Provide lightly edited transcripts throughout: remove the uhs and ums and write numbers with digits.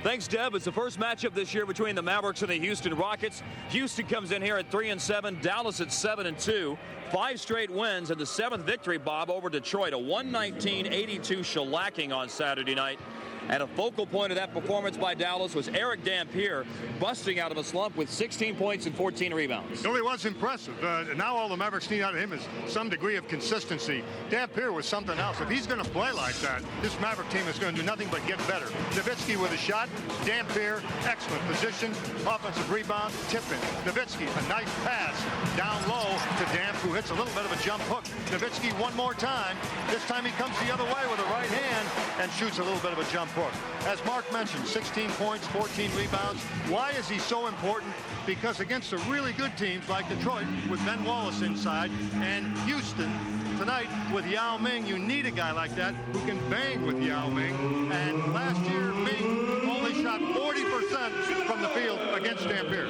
Thanks, Deb. It's the first matchup this year between the Mavericks and the Houston Rockets. Houston comes in here at 3-7, Dallas at 7-2. 5 straight wins and the 7th victory, Bob, over Detroit. A 119-82 shellacking on Saturday night. And a focal point of that performance by Dallas was Eric Dampier busting out of a slump with 16 points and 14 rebounds. It really was impressive. Now all the Mavericks need out of him is some degree of consistency. Dampier was something else. If he's going to play like that, this Maverick team is going to do nothing but get better. Nowitzki with a shot. Dampier, excellent position. Offensive rebound, tip in. Nowitzki, a nice pass down low to Damp, who hits a little bit of a jump hook. Nowitzki one more time. This time he comes the other way with a right hand and shoots a little bit of a jump hook. As Mark mentioned, 16 points, 14 rebounds. Why is he so important? Because against the really good teams like Detroit with Ben Wallace inside and Houston tonight with Yao Ming, you need a guy like that who can bang with Yao Ming. And last year, Ming only shot 40% from the field against Dampier.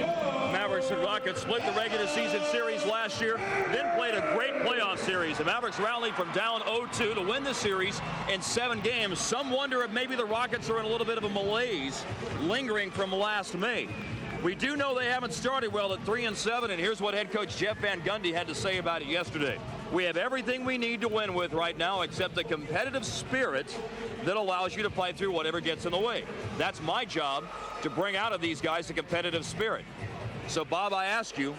Mavericks and Rockets split the regular season series last year, then played a great playoff series. The Mavericks rallied from down 0-2 to win the series in 7 games. Some wonder if maybe the Rockets are in a little bit of a malaise lingering from last May. We do know they haven't started well at 3-7, and here's what head coach Jeff Van Gundy had to say about it yesterday. We have everything we need to win with right now except the competitive spirit that allows you to fight through whatever gets in the way. That's my job, to bring out of these guys a competitive spirit. So, Bob, I ask you,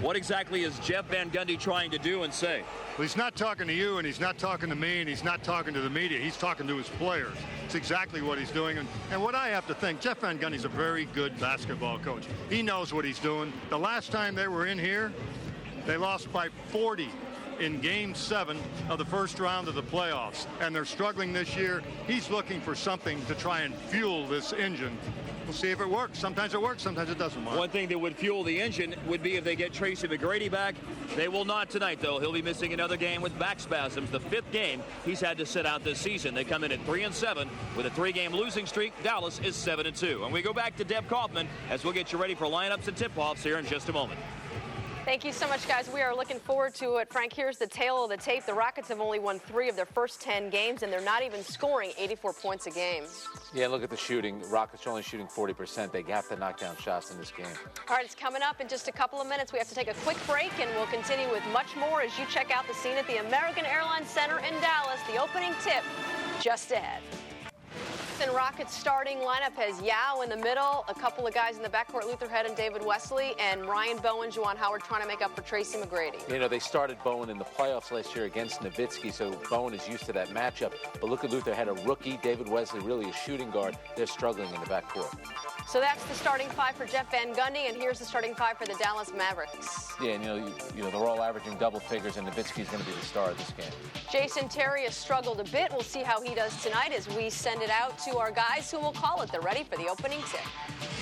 what exactly is Jeff Van Gundy trying to do and say? Well, he's not talking to you, and he's not talking to me, and he's not talking to the media. He's talking to his players. It's exactly what he's doing. And what I have to think, Jeff Van Gundy's a very good basketball coach. He knows what he's doing. The last time they were in here, they lost by 40 in Game 7 of the first round of the playoffs. And they're struggling this year. He's looking for something to try and fuel this engine. We'll see if it works. Sometimes it works, sometimes it doesn't work. One thing that would fuel the engine would be if they get Tracy McGrady back. They will not tonight, though. He'll be missing another game with back spasms. The 5th game he's had to sit out this season. They come in at 3-7 with a 3-game losing streak. Dallas is 7-2. And we go back to Deb Kaufman as we'll get you ready for lineups and tip-offs here in just a moment. Thank you so much, guys. We are looking forward to it. Frank, here's the tail of the tape. The Rockets have only won 3 of their first 10 games, and they're not even scoring 84 points a game. Yeah, look at the shooting. Rockets are only shooting 40%. They have to knock down shots in this game. All right, it's coming up in just a couple of minutes. We have to take a quick break, and we'll continue with much more as you check out the scene at the American Airlines Center in Dallas. The opening tip just ahead. And Rockets starting lineup has Yao in the middle, a couple of guys in the backcourt, Luther Head and David Wesley, and Ryan Bowen, Juwan Howard trying to make up for Tracy McGrady. You know, they started Bowen in the playoffs last year against Nowitzki, so Bowen is used to that matchup. But look at Luther Head, a rookie. David Wesley, really a shooting guard. They're struggling in the backcourt. So that's the starting 5 for Jeff Van Gundy, and here's the starting 5 for the Dallas Mavericks. Yeah, and you know, they're all averaging double figures, and Nowitzki's going to be the star of this game. Jason Terry has struggled a bit. We'll see how he does tonight as we send it out to our guys who will call it. They're ready for the opening tip.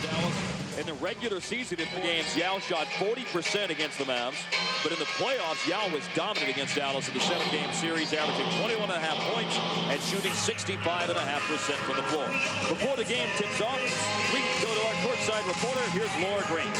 Dallas, in the regular season in the games, Yao shot 40% against the Mavs. But in the playoffs, Yao was dominant against Dallas in the 7-game series, averaging 21.5 points and shooting 65.5% from the floor. Before the game tips off, we go to our courtside reporter. Here's Laura Green.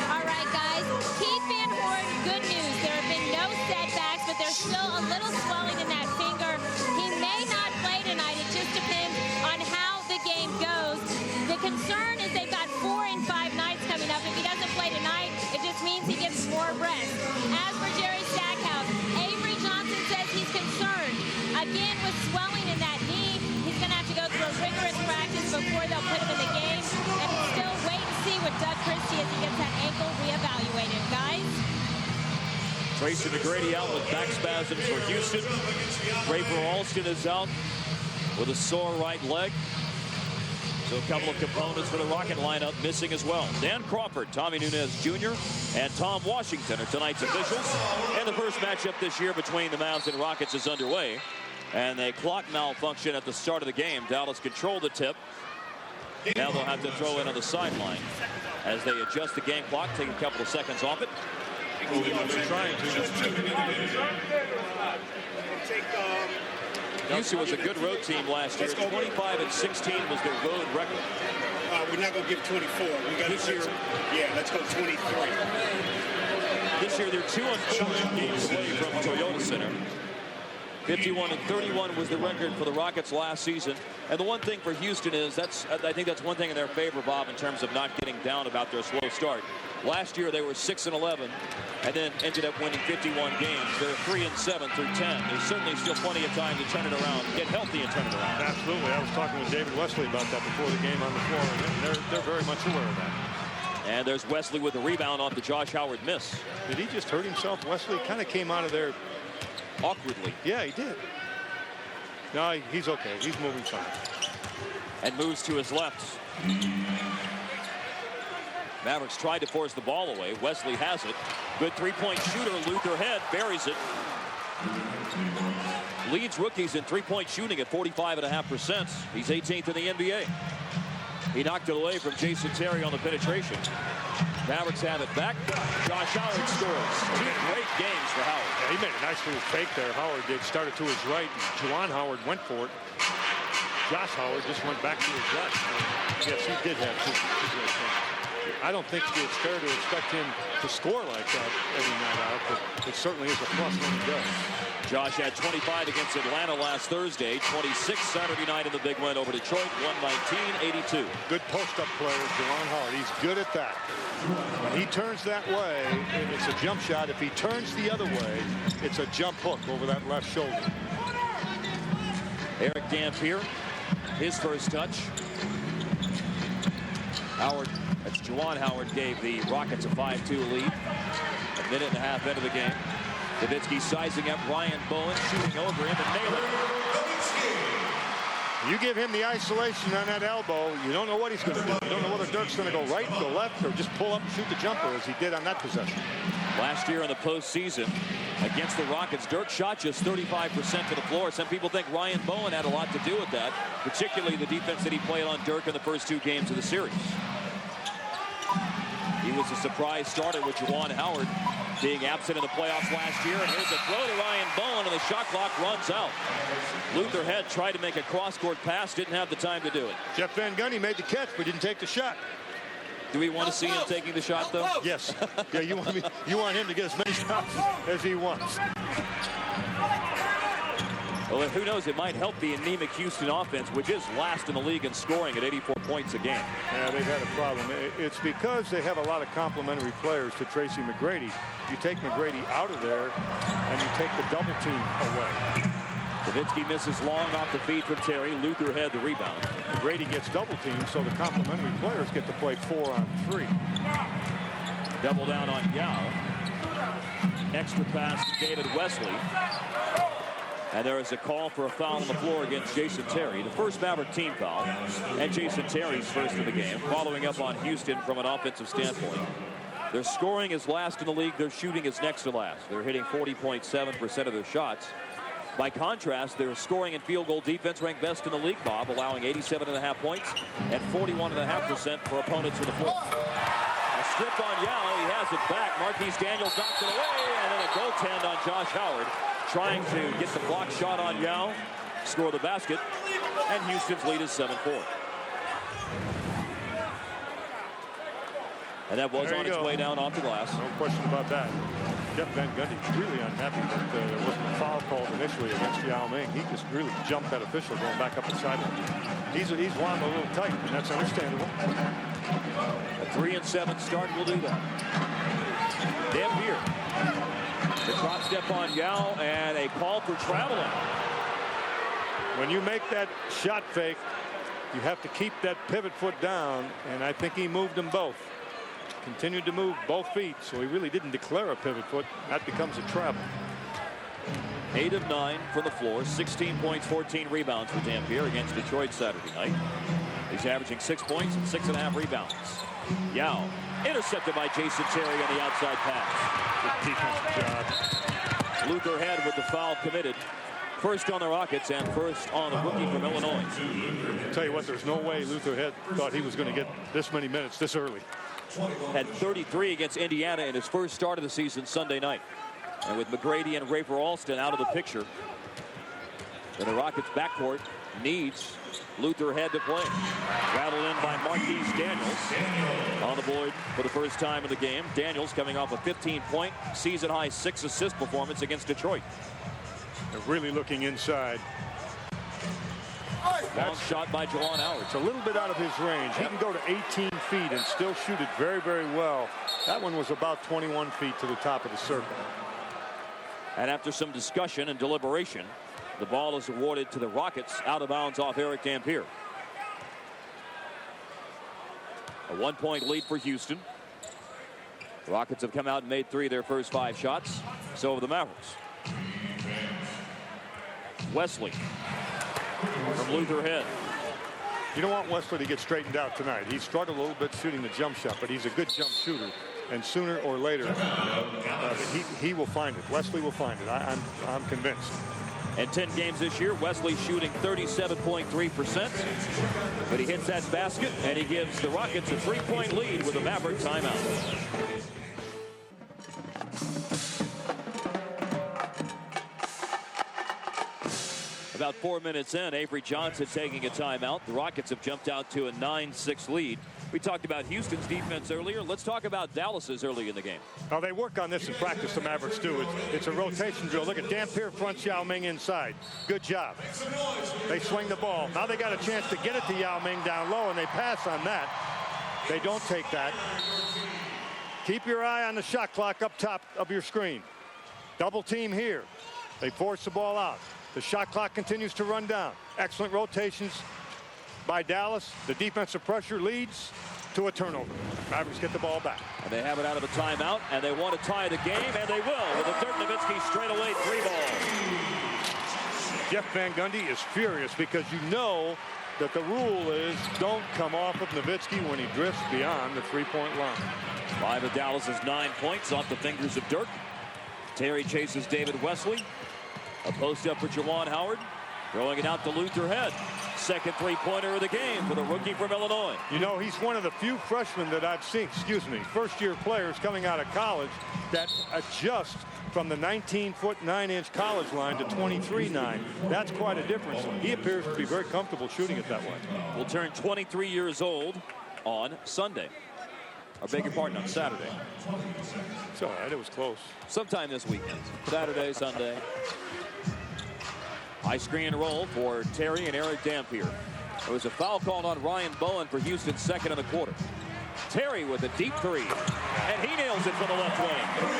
All right, guys. Keith Van Horn, good news. There have been no setbacks, but there's still a little swelling in that finger. He may not play tonight. It just depends on how the game goes. The concern is they've got 4 and 5 nights coming up. If he doesn't play tonight, it just means he gets more rest. As for Jerry Stackhouse, Avery Johnson says he's concerned. Again, with swelling in that knee, he's going to have to go through a rigorous practice before they'll put him in the game. And still wait and see with Doug Christie as he gets that ankle reevaluated. Guys? Tracy McGrady out with back spasms for Houston. Draper Alston is out with a sore right leg. So a couple of components for the Rocket lineup missing as well. Dan Crawford, Tommy Nunez Jr., and Tom Washington are tonight's officials. And the first matchup this year between the Mavs and Rockets is underway. And a clock malfunction at the start of the game. Dallas controlled the tip. Now they'll have to throw in on the sideline as they adjust the game clock, take a couple of seconds off it. Houston was a good road team last year. 25-16 was their road record. We're not going to give 24. We got this year. Yeah, let's go 23. This year they're 2-2 games away from Toyota Center. 51-31 was the record for the Rockets last season. And the one thing for Houston is I think that's one thing in their favor, Bob, in terms of not getting down about their slow start. Last year they were 6-11 and then ended up winning 51 games. They're 3-7 through 10. There's certainly still plenty of time to turn it around, get healthy and turn it around. Absolutely. I was talking with David Wesley about that before the game on the floor, and they're very much aware of that. And there's Wesley with the rebound off the Josh Howard miss. Did he just hurt himself? Wesley kind of came out of there awkwardly. Yeah, he did. No, he's okay. He's moving fine. And moves to his left. Mavericks tried to force the ball away. Wesley has it. Good three-point shooter. Luther Head buries it. Leads rookies in three-point shooting at 45.5%. He's 18th in the NBA. He knocked it away from Jason Terry on the penetration. Mavericks have it back. Josh Howard scores. Two great games for Howard. Yeah, he made a nice little fake there. Howard did. Started to his right. Juwan Howard went for it. Josh Howard just went back to his left. Yes, he did have two great things. I don't think it's fair to expect him to score like that every night out, but it certainly is a plus when he does. Josh had 25 against Atlanta last Thursday, 26 Saturday night in the big win over Detroit, 119-82. Good post-up player, Juwan Howard. He's good at that. When he turns that way, it's a jump shot. If he turns the other way, it's a jump hook over that left shoulder. Eric Dampier, his first touch. Howard, that's Juwan Howard, gave the Rockets a 5-2 lead. A minute and a half into the game. Nowitzki sizing up Ryan Bowen, shooting over him and nailing it. You give him the isolation on that elbow, you don't know what he's going to do. You don't know whether Dirk's going to go right, go left, or just pull up and shoot the jumper as he did on that possession. Last year in the postseason against the Rockets, Dirk shot just 35% to the floor. Some people think Ryan Bowen had a lot to do with that, particularly the defense that he played on Dirk in the first two games of the series. He was a surprise starter with Juwan Howard being absent in the playoffs last year. And here's a throw to Ryan Bowen, and the shot clock runs out. Luther Head tried to make a cross-court pass, didn't have the time to do it. Jeff Van Gundy made the catch, but didn't take the shot. Do we want to see him taking the shot, though? Yes. Yeah, you want him to get as many shots as he wants. Well, who knows? It might help the anemic Houston offense, which is last in the league in scoring at 84 points a game. Yeah, they've had a problem. It's because they have a lot of complementary players to Tracy McGrady. You take McGrady out of there, and you take the double team away. Nowitzki misses long off the feed from Terry. Luther Head the rebound. McGrady gets double teamed, so the complementary players get to play 4-on-3. Double down on Yao. Extra pass to David Wesley. And there is a call for a foul on the floor against Jason Terry. The first Maverick team foul. And Jason Terry's first of the game. Following up on Houston from an offensive standpoint. Their scoring is last in the league. Their shooting is next to last. They're hitting 40.7% of their shots. By contrast, their scoring and field goal defense ranked best in the league, Bob, allowing 87.5 points and 41.5% for opponents in the floor. A strip on Yao. He has it back. Marquise Daniels knocks it away. And then a goaltend on Josh Howard. Trying to get the block shot on Yao, score the basket, and Houston's lead is 7-4. And that was on its way down off the glass. No question about that. Jeff Van Gundy's really unhappy that there wasn't a foul called initially against Yao Ming. He just really jumped that official going back up the sideline. He's wound a little tight, and that's understandable. A 3-7 start will do that. Dampier. The drop step on Yao and a call for traveling. When you make that shot fake, you have to keep that pivot foot down, and I think he moved them both. Continued to move both feet, so he really didn't declare a pivot foot. That becomes a travel. 8 of 9 from the floor, 16 points, 14 rebounds for Dampier against Detroit Saturday night. He's averaging 6 points and 6.5 rebounds. Yao intercepted by Jason Terry on the outside pass. Good defensive job. Luther Head with the foul committed. First on the Rockets and first on the rookie from Illinois. I'll tell you what, there's no way Luther Head thought he was going to get this many minutes this early. Had 33 against Indiana in his first start of the season Sunday night. And with McGrady and Rafer Alston out of the picture, then the Rockets backcourt needs Luther Head to play. Rattled in by Marquise Daniels on the board for the first time in the game. Daniels coming off a 15-point season-high 6-assist performance against Detroit. They're really looking inside. Long shot by Juwan Howard. It's a little bit out of his range. He can go to 18 feet and still shoot it very, very well. That one was about 21 feet to the top of the circle. And after some discussion and deliberation, the ball is awarded to the Rockets, out of bounds off Eric Dampier. A 1-point lead for Houston. The Rockets have come out and made 3 of their first 5 shots. So have the Mavericks. Wesley from Luther Head. You don't want Wesley to get straightened out tonight. He struggled a little bit shooting the jump shot, but he's a good jump shooter. And sooner or later, he will find it. Wesley will find it. I'm convinced. In 10 games this year, Wesley shooting 37.3%. But he hits that basket, and he gives the Rockets a 3-point lead with a Maverick timeout. About 4 minutes in, Avery Johnson taking a timeout. The Rockets have jumped out to a 9-6 lead. We talked about Houston's defense earlier. Let's talk about Dallas's early in the game. Now, they work on this in practice, the Mavericks do. It's a rotation drill. Look at Dampier fronts Yao Ming inside. Good job. They swing the ball. Now they got a chance to get it to Yao Ming down low, and they pass on that. They don't take that. Keep your eye on the shot clock up top of your screen. Double team here. They force the ball out. The shot clock continues to run down. Excellent rotations by Dallas. The defensive pressure leads to a turnover. Mavericks get the ball back. And they have it out of a timeout, and they want to tie the game, and they will with a Dirk Nowitzki straightaway 3-ball. Jeff Van Gundy is furious because you know that the rule is don't come off of Nowitzki when he drifts beyond the 3-point line. 5 of Dallas's 9 points off the fingers of Dirk. Terry chases David Wesley. A post up for Juwan Howard. Throwing it out to Luther Head. Second 3-pointer of the game for the rookie from Illinois. You know, he's one of the few freshmen that I've seen, first-year players coming out of college that adjust from the 19-foot 9-inch college line to 23-9. That's quite a difference. He appears to be very comfortable shooting it that way. Will turn 23 years old on Sunday. I beg your pardon, on Saturday. It's all right, it was close. Sometime this weekend. Saturday, Sunday. High screen and roll for Terry and Eric Dampier. There was a foul called on Ryan Bowen for Houston's second in the quarter. Terry with a deep 3, and he nails it from the left wing.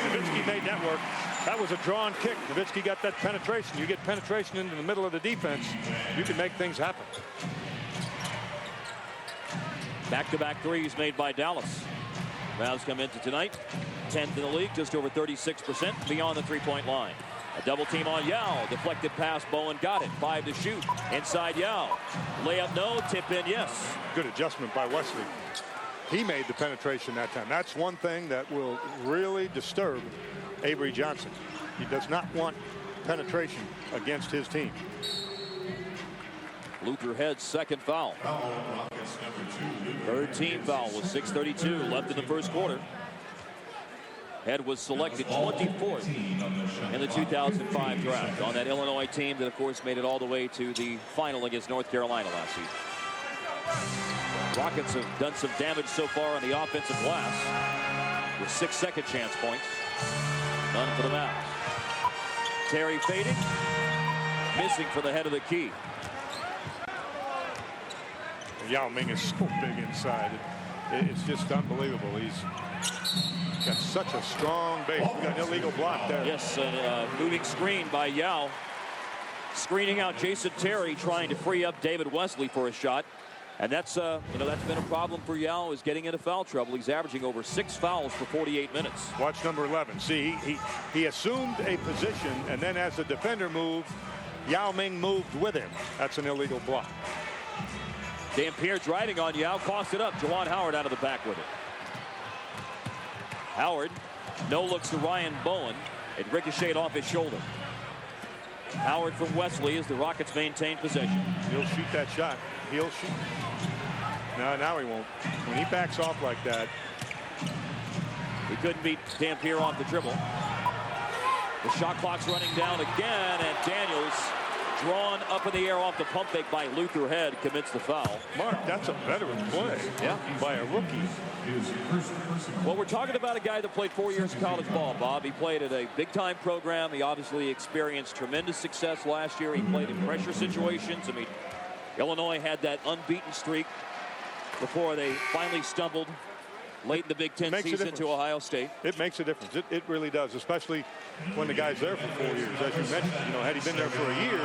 Nowitzki made that work. That was a drawn kick. Nowitzki got that penetration. You get penetration into the middle of the defense, you can make things happen. Back-to-back threes made by Dallas. Mavs come into tonight 10th in the league, just over 36% beyond the 3-point line. A double team on Yao. Deflected pass. Bowen got it. 5 to shoot. Inside Yao. Layup no. Tip in yes. Good adjustment by Wesley. He made the penetration that time. That's one thing that will really disturb Avery Johnson. He does not want penetration against his team. Luther Head's second foul. Third team foul with 6:32 left in the first quarter. Head was selected 24th in the 2005 draft on that Illinois team that, of course, made it all the way to the final against North Carolina last season. Rockets have done some damage so far on the offensive glass with 6 second chance points. None for the Mavs. Terry fading, missing for the head of the key. Yao Ming is so big inside. It's just unbelievable. He's got such a strong base. We got an illegal block there. Yes, moving screen by Yao. Screening out Jason Terry, trying to free up David Wesley for a shot. And that's that's been a problem for Yao, is getting into foul trouble. He's averaging over 6 fouls for 48 minutes. Watch number 11. See, he assumed a position, and then as the defender moved, Yao Ming moved with him. That's an illegal block. Dampier driving on Yao, cost it up. Juwan Howard out of the back with it. Howard, no looks to Ryan Bowen. It ricocheted off his shoulder. Howard from Wesley as the Rockets maintain possession. He'll shoot that shot. He'll shoot. No, now he won't. When he backs off like that. He couldn't beat Dampier off the dribble. The shot clock's running down again, and Daniels drawn up in the air off the pump fake by Luther Head, commits the foul. Mark, that's a veteran play by a rookie. Well, we're talking about a guy that played 4 years of college ball, Bob. He played at a big-time program. He obviously experienced tremendous success last year. He played in pressure situations. I mean, Illinois had that unbeaten streak before they finally stumbled late in the Big Ten season to Ohio State. It makes a difference. It really does, especially when the guy's there for 4 years. As you mentioned, had he been there for a year,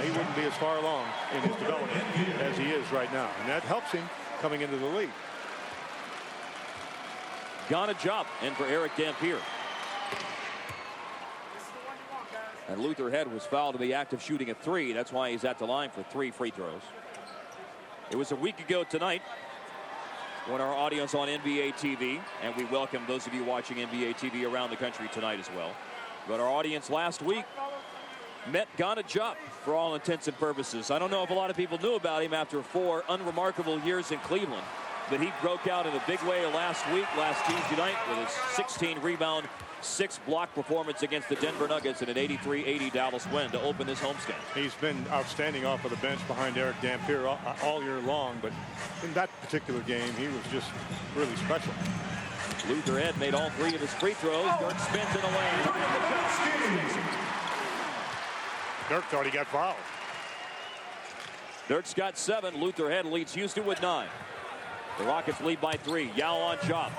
he wouldn't be as far along in his development as he is right now. And that helps him coming into the league. Ghana Diop in for Eric Dampier. And Luther Head was fouled to be active shooting a 3. That's why he's at the line for 3 free throws. It was a week ago tonight when our audience on NBA TV, and we welcome those of you watching NBA TV around the country tonight as well. But our audience last week met Ghana Diop for all intents and purposes. I don't know if a lot of people knew about him after 4 unremarkable years in Cleveland, but he broke out in a big way last Tuesday night, with his 16 rebound, 6 block performance against the Denver Nuggets in an 83-80 Dallas win to open this homestand. He's been outstanding off of the bench behind Eric Dampier all year long, but in that particular game, he was just really special. Luther Head made all 3 of his free throws. Dirk spins in the lane. Dirk thought he got fouled. Dirk's got 7. Luther Head leads Houston with 9. The Rockets lead by 3. Yao on Diop.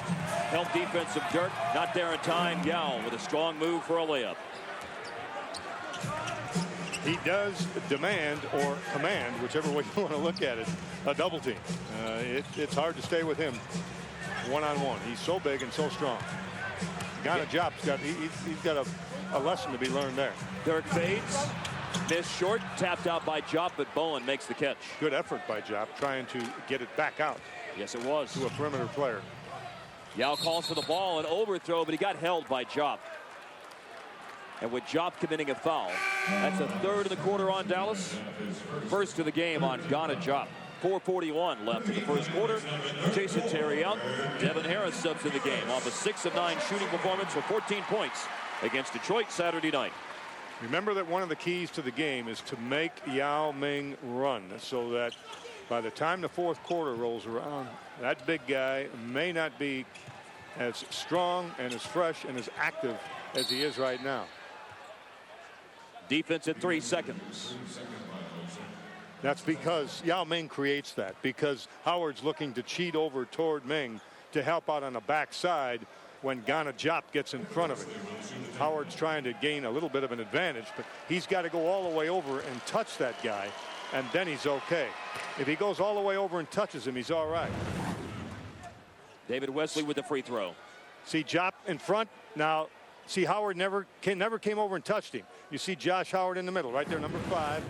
Help defense of Dirk. Not there in time. Yao with a strong move for a layup. He does demand or command, whichever way you want to look at it, a double team. It's hard to stay with him one-on-one. He's so big and so strong. Ghana Diop's he's got a lesson to be learned there. Dirk fades. Missed short. Tapped out by Diop, but Bowen makes the catch. Good effort by Diop trying to get it back out. Yes, it was. To a perimeter player. Yao calls for the ball, an overthrow, but he got held by Diop. And with Diop committing a foul, that's a 3rd of the quarter on Dallas. First of the game on Ghana Diop. 4:41 left in the first quarter. Jason Terry out. Devin Harris subs in the game off a 6 of 9 shooting performance for 14 points against Detroit Saturday night. Remember that one of the keys to the game is to make Yao Ming run, so that by the time the 4th quarter rolls around, that big guy may not be as strong and as fresh and as active as he is right now. Defense at 3 seconds. That's because Yao Ming creates that, because Howard's looking to cheat over toward Ming to help out on the backside when Ghana Diop gets in front of him. Howard's trying to gain a little bit of an advantage, but he's got to go all the way over and touch that guy, and then he's okay. If he goes all the way over and touches him, he's all right. David Wesley with the free throw. See Diop in front. Now, see Howard never came over and touched him. You see Josh Howard in the middle, right there, number 5.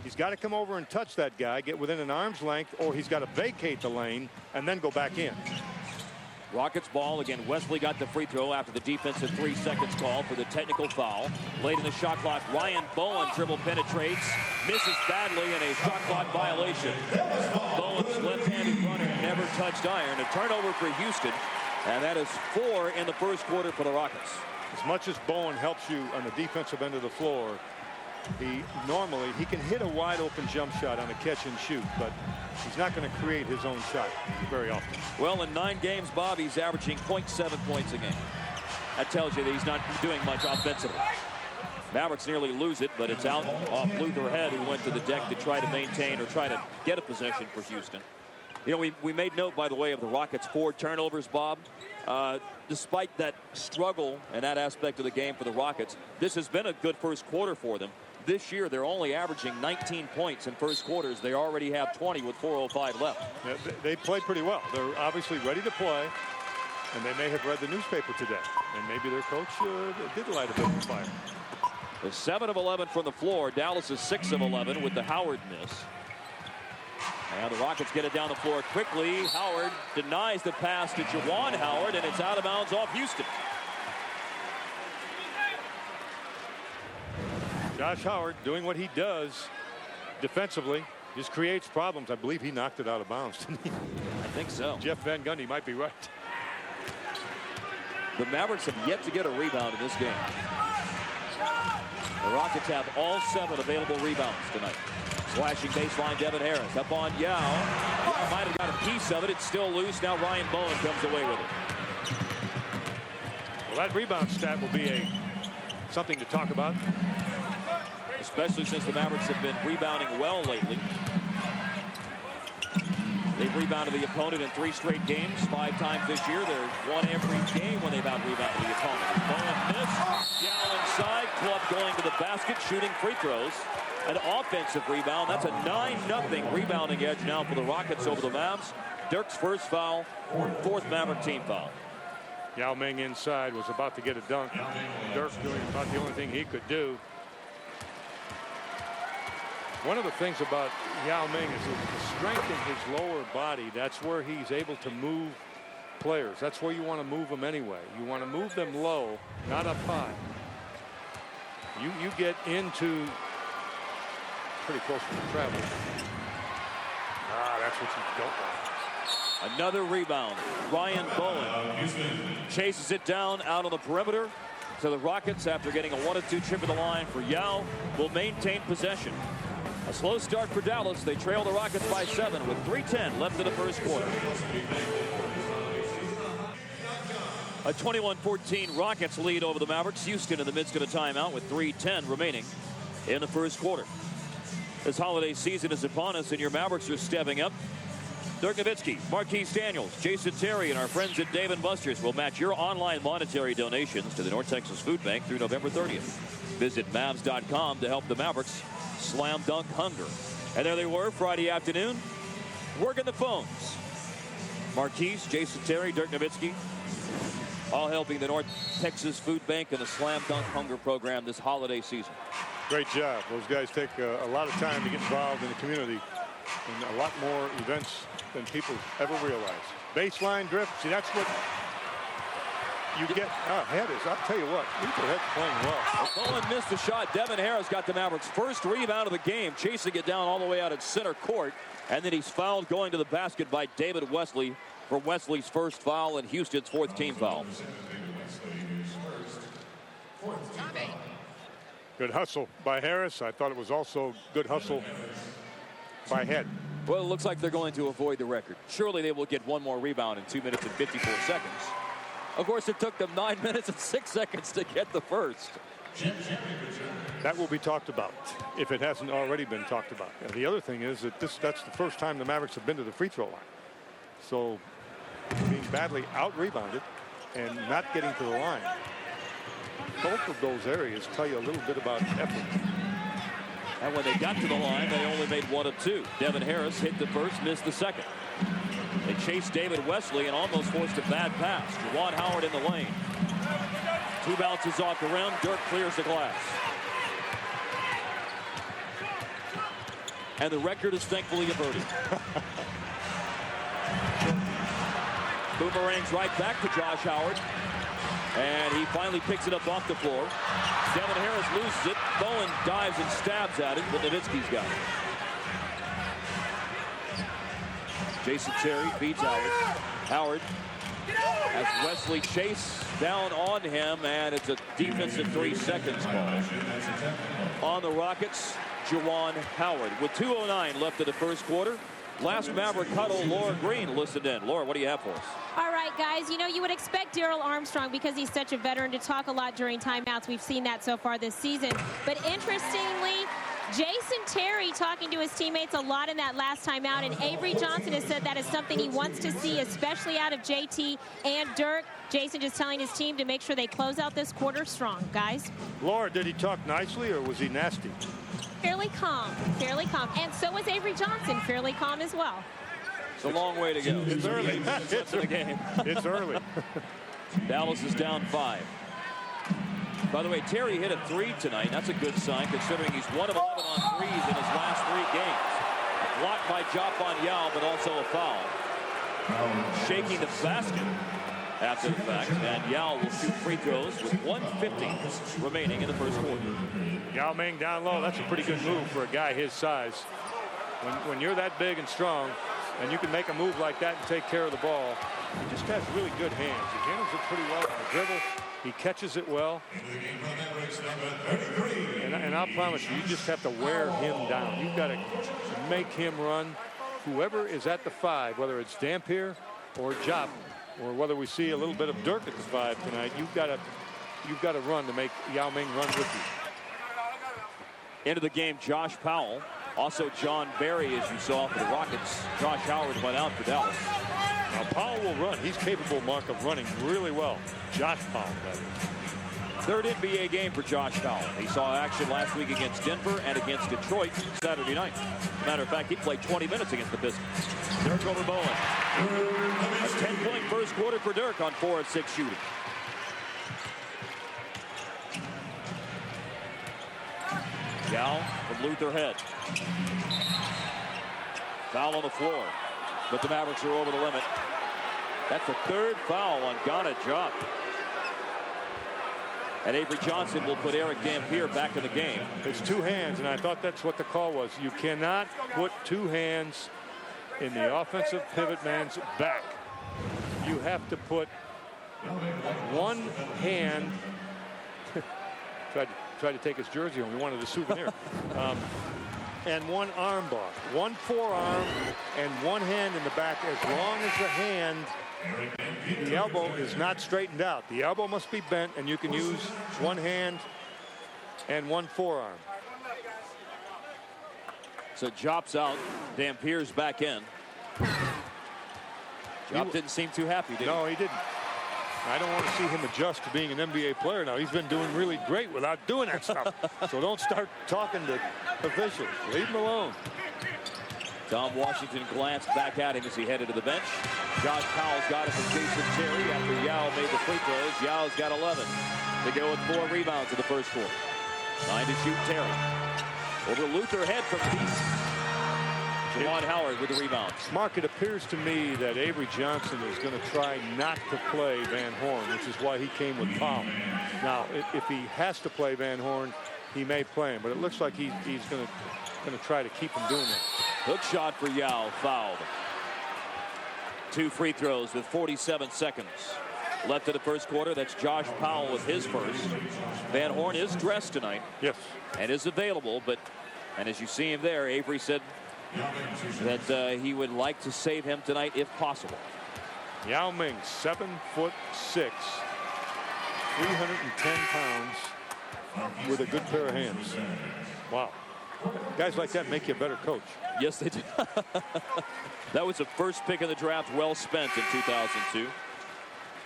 He's got to come over and touch that guy, get within an arm's length, or he's got to vacate the lane and then go back in. Rockets ball again. Wesley got the free throw after the defensive 3 seconds call for the technical foul. Late in the shot clock, Ryan Bowen dribble penetrates, misses badly in a shot clock violation. Bowen's left-handed runner never touched iron. A turnover for Houston, and that is 4 in the first quarter for the Rockets. As much as Bowen helps you on the defensive end of the floor, he can hit a wide open jump shot on a catch and shoot, but he's not going to create his own shot very often. Well, in 9 games, Bob, he's averaging 0.7 points a game. That tells you that he's not doing much offensively. Mavericks nearly lose it, but it's out off Luther Head, who went to the deck to try to maintain or try to get a possession for Houston. You know, we made note, by the way, of the Rockets' 4 turnovers, Bob. Despite that struggle and that aspect of the game for the Rockets, this has been a good first quarter for them. This year, they're only averaging 19 points in first quarters. They already have 20 with 4:05 left. Yeah, they played pretty well. They're obviously ready to play, and they may have read the newspaper today. And maybe their coach did light a bit of fire. The 7 of 11 from the floor. Dallas is 6 of 11 with the Howard miss. And the Rockets get it down the floor quickly. Howard denies the pass to Juwan Howard, and it's out of bounds off Houston. Josh Howard doing what he does defensively, just creates problems. I believe he knocked it out of bounds, didn't he? I think so. Jeff Van Gundy might be right. The Mavericks have yet to get a rebound in this game. The Rockets have all 7 available rebounds tonight. Slashing baseline, Devin Harris up on Yao. Yao might have got a piece of it. It's still loose. Now Ryan Bowen comes away with it. Well, that rebound stat will be something to talk about. Especially since the Mavericks have been rebounding well lately. They've rebounded the opponent in 3 straight games. 5 times this year. They're won every game when they've out-rebounded the opponent. Bowen missed. Yao inside. Club going to the basket, shooting free throws. An offensive rebound. That's a 9-0 rebounding edge now for the Rockets over the Mavs. Dirk's first foul, 4th Maverick team foul. Yao Ming inside was about to get a dunk. Dirk doing about the only thing he could do. One of the things about Yao Ming is the strength in his lower body. That's where he's able to move players. That's where you want to move them anyway. You want to move them low, not up high. You get into pretty close to the travel. That's what you don't want. Another rebound. Ryan Bowen chases it down out on the perimeter. So the Rockets, after getting a 1-2 trip of the line for Yao, will maintain possession. A slow start for Dallas. They trail the Rockets by 7 with 3:10 left in the first quarter. A 21-14 Rockets lead over the Mavericks. Houston in the midst of a timeout with 3:10 remaining in the first quarter. This holiday season is upon us, and your Mavericks are stepping up. Dirk Nowitzki, Marquise Daniels, Jason Terry, and our friends at Dave & Buster's will match your online monetary donations to the North Texas Food Bank through November 30th. Visit Mavs.com to help the Mavericks slam dunk hunger. And there they were Friday afternoon, working the phones. Marquise, Jason Terry, Dirk Nowitzki, all helping the North Texas Food Bank and the Slam Dunk Hunger program this holiday season. Great job. Those guys take a lot of time to get involved in the community and a lot more events than people ever realize. Baseline drift, see, that's what you get. Head is, I'll tell you what, Luther Head's playing well. Bowen missed the shot. Devin Harris got the Mavericks' first rebound of the game, chasing it down all the way out at center court. And then he's fouled going to the basket by David Wesley for Wesley's first foul and Houston's 4th team foul. Good hustle by Harris. I thought it was also good hustle by Head. Well, it looks like they're going to avoid the record. Surely they will get one more rebound in 2 minutes and 54 seconds. Of course, it took them 9 minutes and 6 seconds to get the first. That will be talked about if it hasn't already been talked about. And the other thing is that that's the first time the Mavericks have been to the free throw line. So being badly out-rebounded and not getting to the line. Both of those areas tell you a little bit about effort. And when they got to the line, they only made 1 of 2. Devin Harris hit the first, missed the second. They chased David Wesley and almost forced a bad pass. Juwan Howard in the lane. 2 bounces off the rim. Dirk clears the glass. And the record is thankfully averted. Boomerangs right back to Josh Howard. And he finally picks it up off the floor. Devin Harris loses it. Bowen dives and stabs at it, but Nowitzki's got it. Jason Terry beats Howard. Howard has Wesley chase down on him, and it's a defensive 3 seconds ball. On the Rockets, Juwan Howard. With 2:09 left in the first quarter. Last Maverick huddle, Laura Green listened in. Laura, what do you have for us? All right, guys, you know, you would expect Darryl Armstrong, because he's such a veteran, to talk a lot during timeouts. We've seen that so far this season. But interestingly, Jason Terry talking to his teammates a lot in that last timeout, and Avery Johnson has said that is something he wants to see, especially out of JT and Dirk. Jason just telling his team to make sure they close out this quarter strong, guys. Laura, did he talk nicely or was he nasty? Fairly calm, fairly calm. And so was Avery Johnson, fairly calm as well. It's a long way to go. It's early. It's the game. It's early. Dallas is down 5. By the way, Terry hit a 3 tonight. That's a good sign, considering he's 1 of 11 on threes in his last 3 games. A block by Jopon Yao, but also a foul. Shaking the basket after the fact, and Yao will shoot free throws with 1:50 remaining in the first quarter. Yao Ming down low. That's a pretty good move for a guy his size. When you're that big and strong, and you can make a move like that and take care of the ball. He just has really good hands. He handles it pretty well on the dribble. He catches it well. And I'll promise you, you just have to wear him down. You've got to make him run. Whoever is at the 5, whether it's Dampier or Jop, or whether we see a little bit of Dirk at the 5 tonight, you've got to run to make Yao Ming run with you. Into the game, Josh Powell. Also John Barry, as you saw for the Rockets. Josh Howard went out for Dallas. Now Powell will run. He's capable, Mark, of running really well. Josh Powell, that is. Third NBA game for Josh Powell. He saw action last week against Denver and against Detroit Saturday night. As a matter of fact, he played 20 minutes against the Pistons. Dirk over Bowen. A 10-point first quarter for Dirk on 4 of 6 shooting. Yao from Luther Head. Foul on the floor. But the Mavericks are over the limit. That's the 3rd foul on Ghana Jop. And Avery Johnson will put Eric Dampier back in the game. It's 2 hands, and I thought that's what the call was. You cannot put 2 hands in the offensive pivot man's back. You have to put 1 hand. Tried to take his jersey home. We wanted a souvenir. And 1 arm bar. 1 forearm and 1 hand in the back, as long as the hand, the elbow is not straightened out. The elbow must be bent, and you can use 1 hand and 1 forearm. So Jop's out. Dampier's back in. Jop didn't seem too happy, did he? No, he didn't. I don't want to see him adjust to being an NBA player now. He's been doing really great without doing that stuff. So don't start talking to officials. Leave him alone. Tom Washington glanced back at him as he headed to the bench. Josh Powell's got it from Jason Terry after Yao made the free throws. Yao's got 11 to go with 4 rebounds in the first quarter. 9 to shoot Terry. Over Luther Head from Peace. Juwan Howard with the rebound. Mark, it appears to me that Avery Johnson is going to try not to play Van Horn, which is why he came with Powell. Now, if he has to play Van Horn, he may play him, but it looks like he's going to try to keep him doing that. Hook shot for Yao, fouled. 2 free throws with 47 seconds left in the first quarter. That's Josh Powell with his first. Van Horn is dressed tonight. Yes. And is available, and as you see him there, Avery said that he would like to save him tonight if possible. Yao Ming, 7'6", 310 pounds, with a good pair of hands. Wow. Guys like that make you a better coach. Yes, they do. That was the first pick in the draft, well spent in 2002.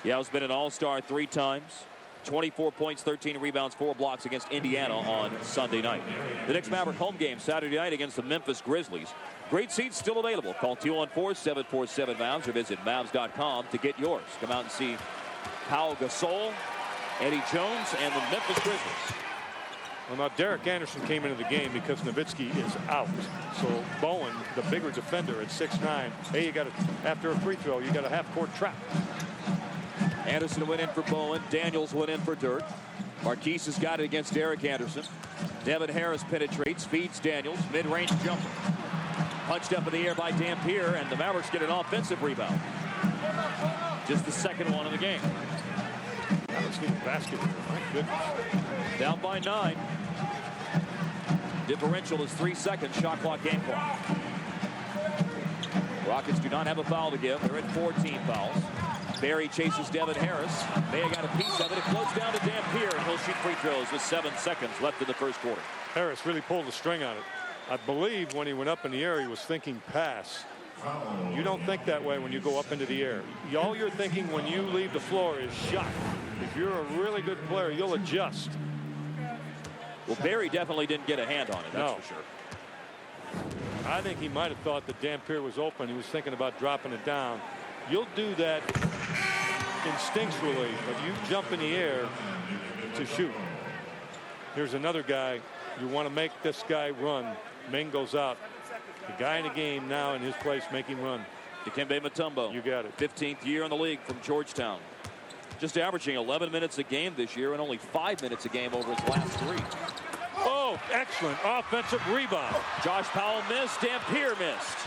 Yao's been an all-star 3 times. 24 points, 13 rebounds, 4 blocks against Indiana on Sunday night. The next Maverick home game Saturday night against the Memphis Grizzlies. Great seats still available. Call 214-747-MAVS or visit Mavs.com to get yours. Come out and see Pau Gasol, Eddie Jones, and the Memphis Grizzlies. Well, now Derek Anderson came into the game because Nowitzki is out. So Bowen, the bigger defender at 6'9", hey, you got to, after a free throw, you got a half-court trap. Anderson went in for Bowen. Daniels went in for Dirk. Marquise has got it against Derek Anderson. Devin Harris penetrates, feeds Daniels. Mid-range jumper. Punched up in the air by Dampier, and the Mavericks get an offensive rebound. Just the second one of the game. Let's get a basket here. My goodness. Down by 9. Differential is 3 seconds. Shot clock, game clock. Rockets do not have a foul to give. They're at 14 fouls. Barry chases Devin Harris. May have got a piece of it. It floats down to Dampier, and he'll shoot free throws with 7 seconds left in the first quarter. Harris really pulled the string on it. I believe when he went up in the air, he was thinking pass. You don't think that way when you go up into the air. All you're thinking when you leave the floor is shot. If you're a really good player, you'll adjust. Well, Barry definitely didn't get a hand on it, that's for sure. I think he might have thought that Dampier was open. He was thinking about dropping it down. You'll do that instinctually, but you jump in the air to shoot. Here's another guy. You want to make this guy run. Ming goes out. The guy in the game now in his place, make him run. Dikembe Mutombo. You got it. 15th year in the league from Georgetown. Just averaging 11 minutes a game this year and only 5 minutes a game over his last 3. Oh, excellent offensive rebound. Josh Powell missed. Dampier missed.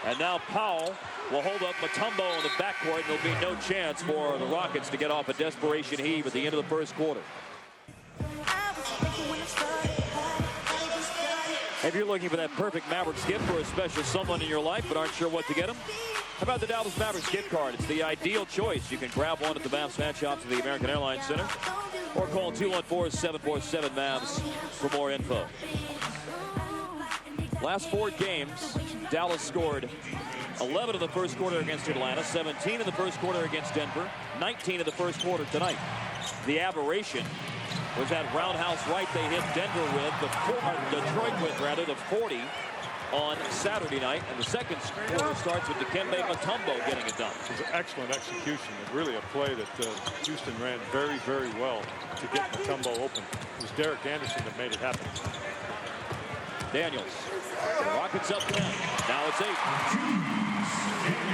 And now Powell will hold up Mutombo in the backcourt, and there'll be no chance for the Rockets to get off a desperation heave at the end of the first quarter. If you're looking for that perfect Mavericks gift for a special someone in your life but aren't sure what to get them, how about the Dallas Mavericks gift card? It's the ideal choice. You can grab one at the Mavs fan shops at the American Airlines Center or call 214-747-MAVS for more info. Last 4 games, Dallas scored 11 in the first quarter against Atlanta, 17 in the first quarter against Denver, 19 in the first quarter tonight. The aberration was that roundhouse right they hit Denver with, Detroit with rather, the 40 on Saturday night. And the second quarter starts with Dikembe Mutombo getting it done. It was an excellent execution. It really a play that Houston ran very, very well to get Mutombo open. It was Derek Anderson that made it happen. Daniels. The Rockets up 10. Now it's 8.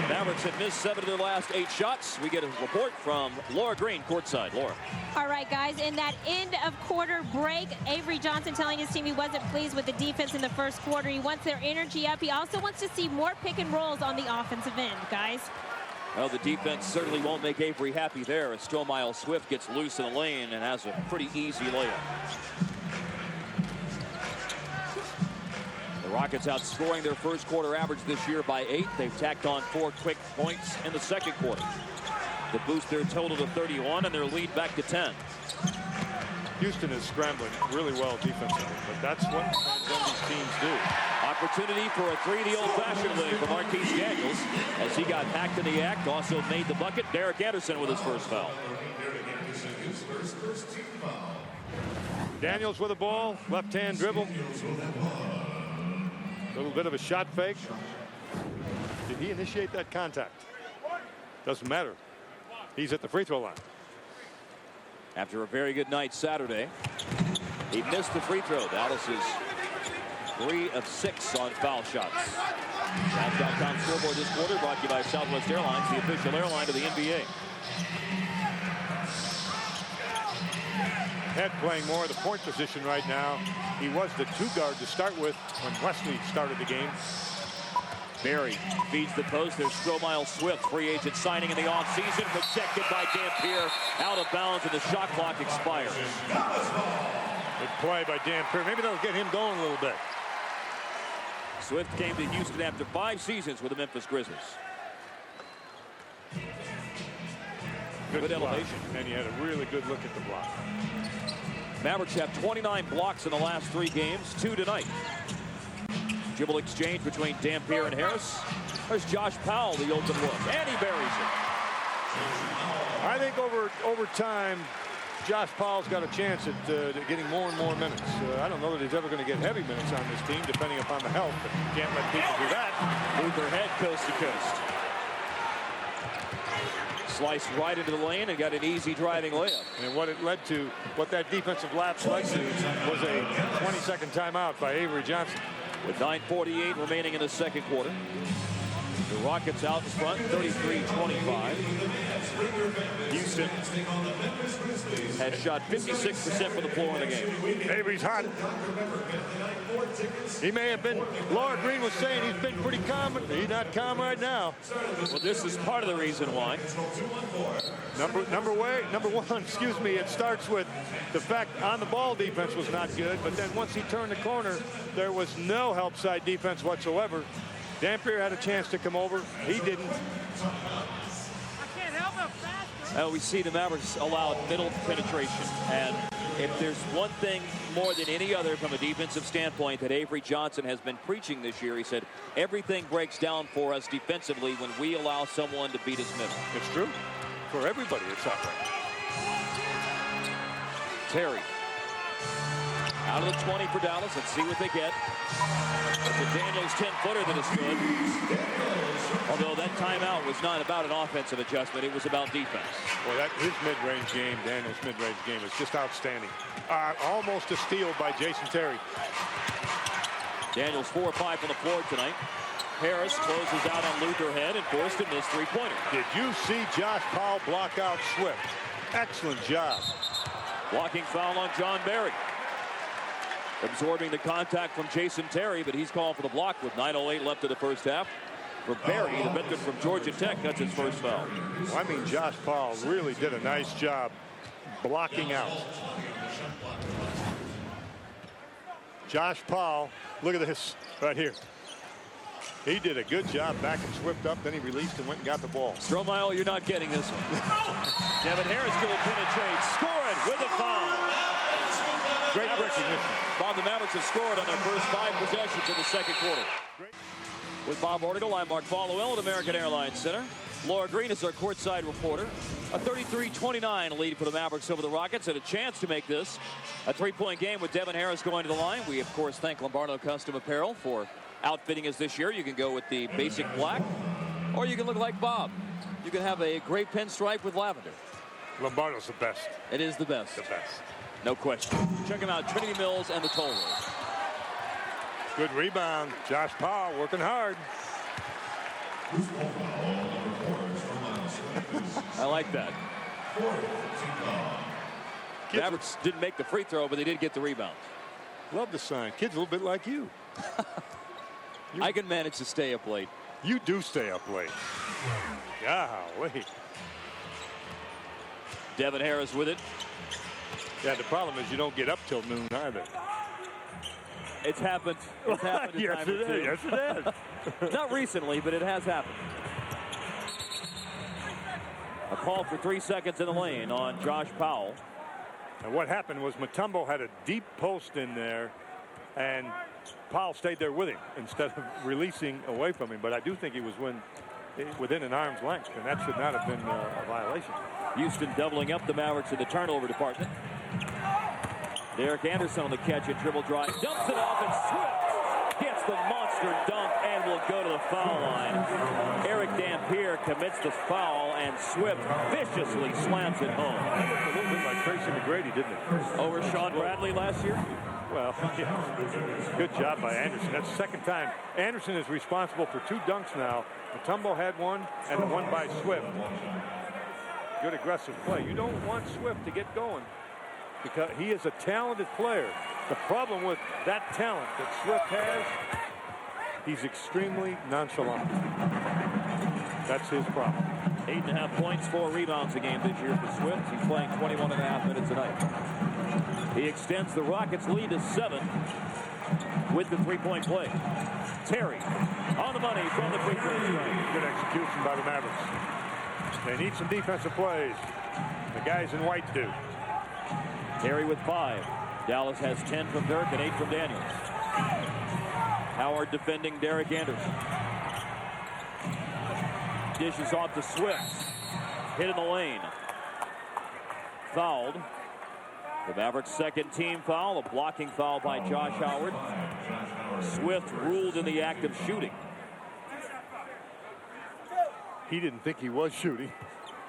Mavericks have missed 7 of their last 8 shots. We get a report from Laura Green, courtside. Laura. All right, guys, in that end of quarter break, Avery Johnson telling his team he wasn't pleased with the defense in the first quarter. He wants their energy up. He also wants to see more pick and rolls on the offensive end, guys. Well, the defense certainly won't make Avery happy there as Stromile Swift gets loose in the lane and has a pretty easy layup. The Rockets outscoring their first quarter average this year by 8. They've tacked on 4 quick points in the second quarter to boost their total to 31 and their lead back to 10. Houston is scrambling really well defensively, but that's what these teams do. Opportunity for a 3 the old-fashioned way for Marquise Daniels as he got hacked in the act, also made the bucket. Derek Anderson with his first foul. Daniels with the ball, left-hand dribble. A little bit of a shot fake. Did he initiate that contact? Doesn't matter. He's at the free throw line. After a very good night Saturday, he missed the free throw. Dallas is 3 of 6 on foul shots. Mavs.com scoreboard this quarter brought to you by Southwest Airlines, the official airline of the NBA. Head playing more of the point position right now. He was the 2 guard to start with when Wesley started the game. Barry feeds the post. There's Stromile Swift, free agent signing in the offseason, protected by Dampier, out of bounds, and the shot clock expires. Good play by Dampier. Maybe that'll get him going a little bit. Swift came to Houston after 5 seasons with the Memphis Grizzlies. Good elevation. And he had a really good look at the block. Mavericks have 29 blocks in the last 3 games, 2 tonight. Dribble exchange between Dampier and Harris. There's Josh Powell, the open look, and he buries it. I think over time, Josh Powell's got a chance at getting more and more minutes. I don't know that he's ever going to get heavy minutes on this team, depending upon the health, but you can't let people do that. Luther Head coast to coast. Sliced right into the lane and got an easy driving layup. And what that defensive lapse led to was a 20-second timeout by Avery Johnson. With 9:48 remaining in the second quarter. The Rockets out in front, 33-25. Houston has shot 56% from the floor in the game. Avery's hot. He may have been, Laura Green was saying he's been pretty calm. He's not calm right now. Well, this is part of the reason why. Number one, excuse me, it starts with the fact on the ball defense was not good, but then once he turned the corner, there was no help side defense whatsoever. Dampier had a chance to come over. He didn't. We see the Mavericks allowed middle penetration. And if there's one thing more than any other from a defensive standpoint that Avery Johnson has been preaching this year, he said, everything breaks down for us defensively when we allow someone to beat us middle. It's true. For everybody, it's that way. Terry. Out of the 20 for Dallas. Let's see what they get. It's a Daniels 10-footer that is good. Although that timeout was not about an offensive adjustment. It was about defense. Well, his mid-range game, Daniels' mid-range game, is just outstanding. Almost a steal by Jason Terry. Daniels 4 or 5 on the floor tonight. Harris closes out on Luther Head and forced him this 3-pointer. Did you see Josh Powell block out Swift? Excellent job. Blocking foul on John Barry. Absorbing the contact from Jason Terry, but he's called for the block with 9:08 left in the first half. for Barry, the veteran from Georgia Tech. That's his first foul. Well, I mean, Josh Powell really did a nice job blocking out. Josh Powell, look at this right here. He did a good job backing Swift up, then he released and went and got the ball. Stromeyer, you're not getting this one. Devin Harris will penetrate, score it with a foul. Great recognition. Bob, the Mavericks have scored on their first 5 possessions in the second quarter. With Bob Ortigal, I'm Mark Followill at American Airlines Center. Laura Green is our courtside reporter. A 33-29 lead for the Mavericks over the Rockets, and a chance to make this a 3-point game with Devin Harris going to the line. We, of course, thank Lombardo Custom Apparel for outfitting us this year. You can go with the basic black, or you can look like Bob. You can have a gray pinstripe with lavender. Lombardo's the best. It is the best. The best. No question. Check him out, Trinity Mills and the Toll Road. Good rebound. Josh Powell working hard. I like that. Mavericks didn't make the free throw, but they did get the rebound. Love the sign. Kid's a little bit like you. I can manage to stay up late. You do stay up late. Golly. Devin Harris with it. Yeah, the problem is you don't get up till noon either. It's happened. It's happened. Yes, it is. Yes, it is. Not recently, but it has happened. A call for 3 seconds in the lane on Josh Powell. And what happened was Mutombo had a deep post in there, and Powell stayed there with him instead of releasing away from him. But I do think he was within an arm's length, and that should not have been a violation. Houston doubling up the Mavericks in the turnover department. Derek Anderson on the catch and dribble drive. Dumps it off, and Swift gets the monster dunk and will go to the foul line. Eric Dampier commits the foul, and Swift viciously slams it home. A little bit like Tracy McGrady, didn't it? Over Sean Bradley last year? Well, yeah. Good job by Anderson. That's the second time. Anderson is responsible for 2 dunks now. Mutombo had one, and the one by Swift. Good aggressive play. You don't want Swift to get going, because he is a talented player. The problem with that talent that Swift has, he's extremely nonchalant. That's his problem. 8.5 points, 4 rebounds a game this year for Swift. He's playing 21.5 minutes a night. He extends the Rockets' lead to 7 with the 3-point play. Terry on the money from the free throw line. Good execution by the Mavericks. They need some defensive plays. The guys in white do. Terry with 5. Dallas has 10 from Dirk and 8 from Daniels. Howard defending Derek Anderson. Dishes off to Swift. Hit in the lane. Fouled. The Mavericks' second team foul. A blocking foul by Josh Howard. Swift ruled in the act of shooting. He didn't think he was shooting.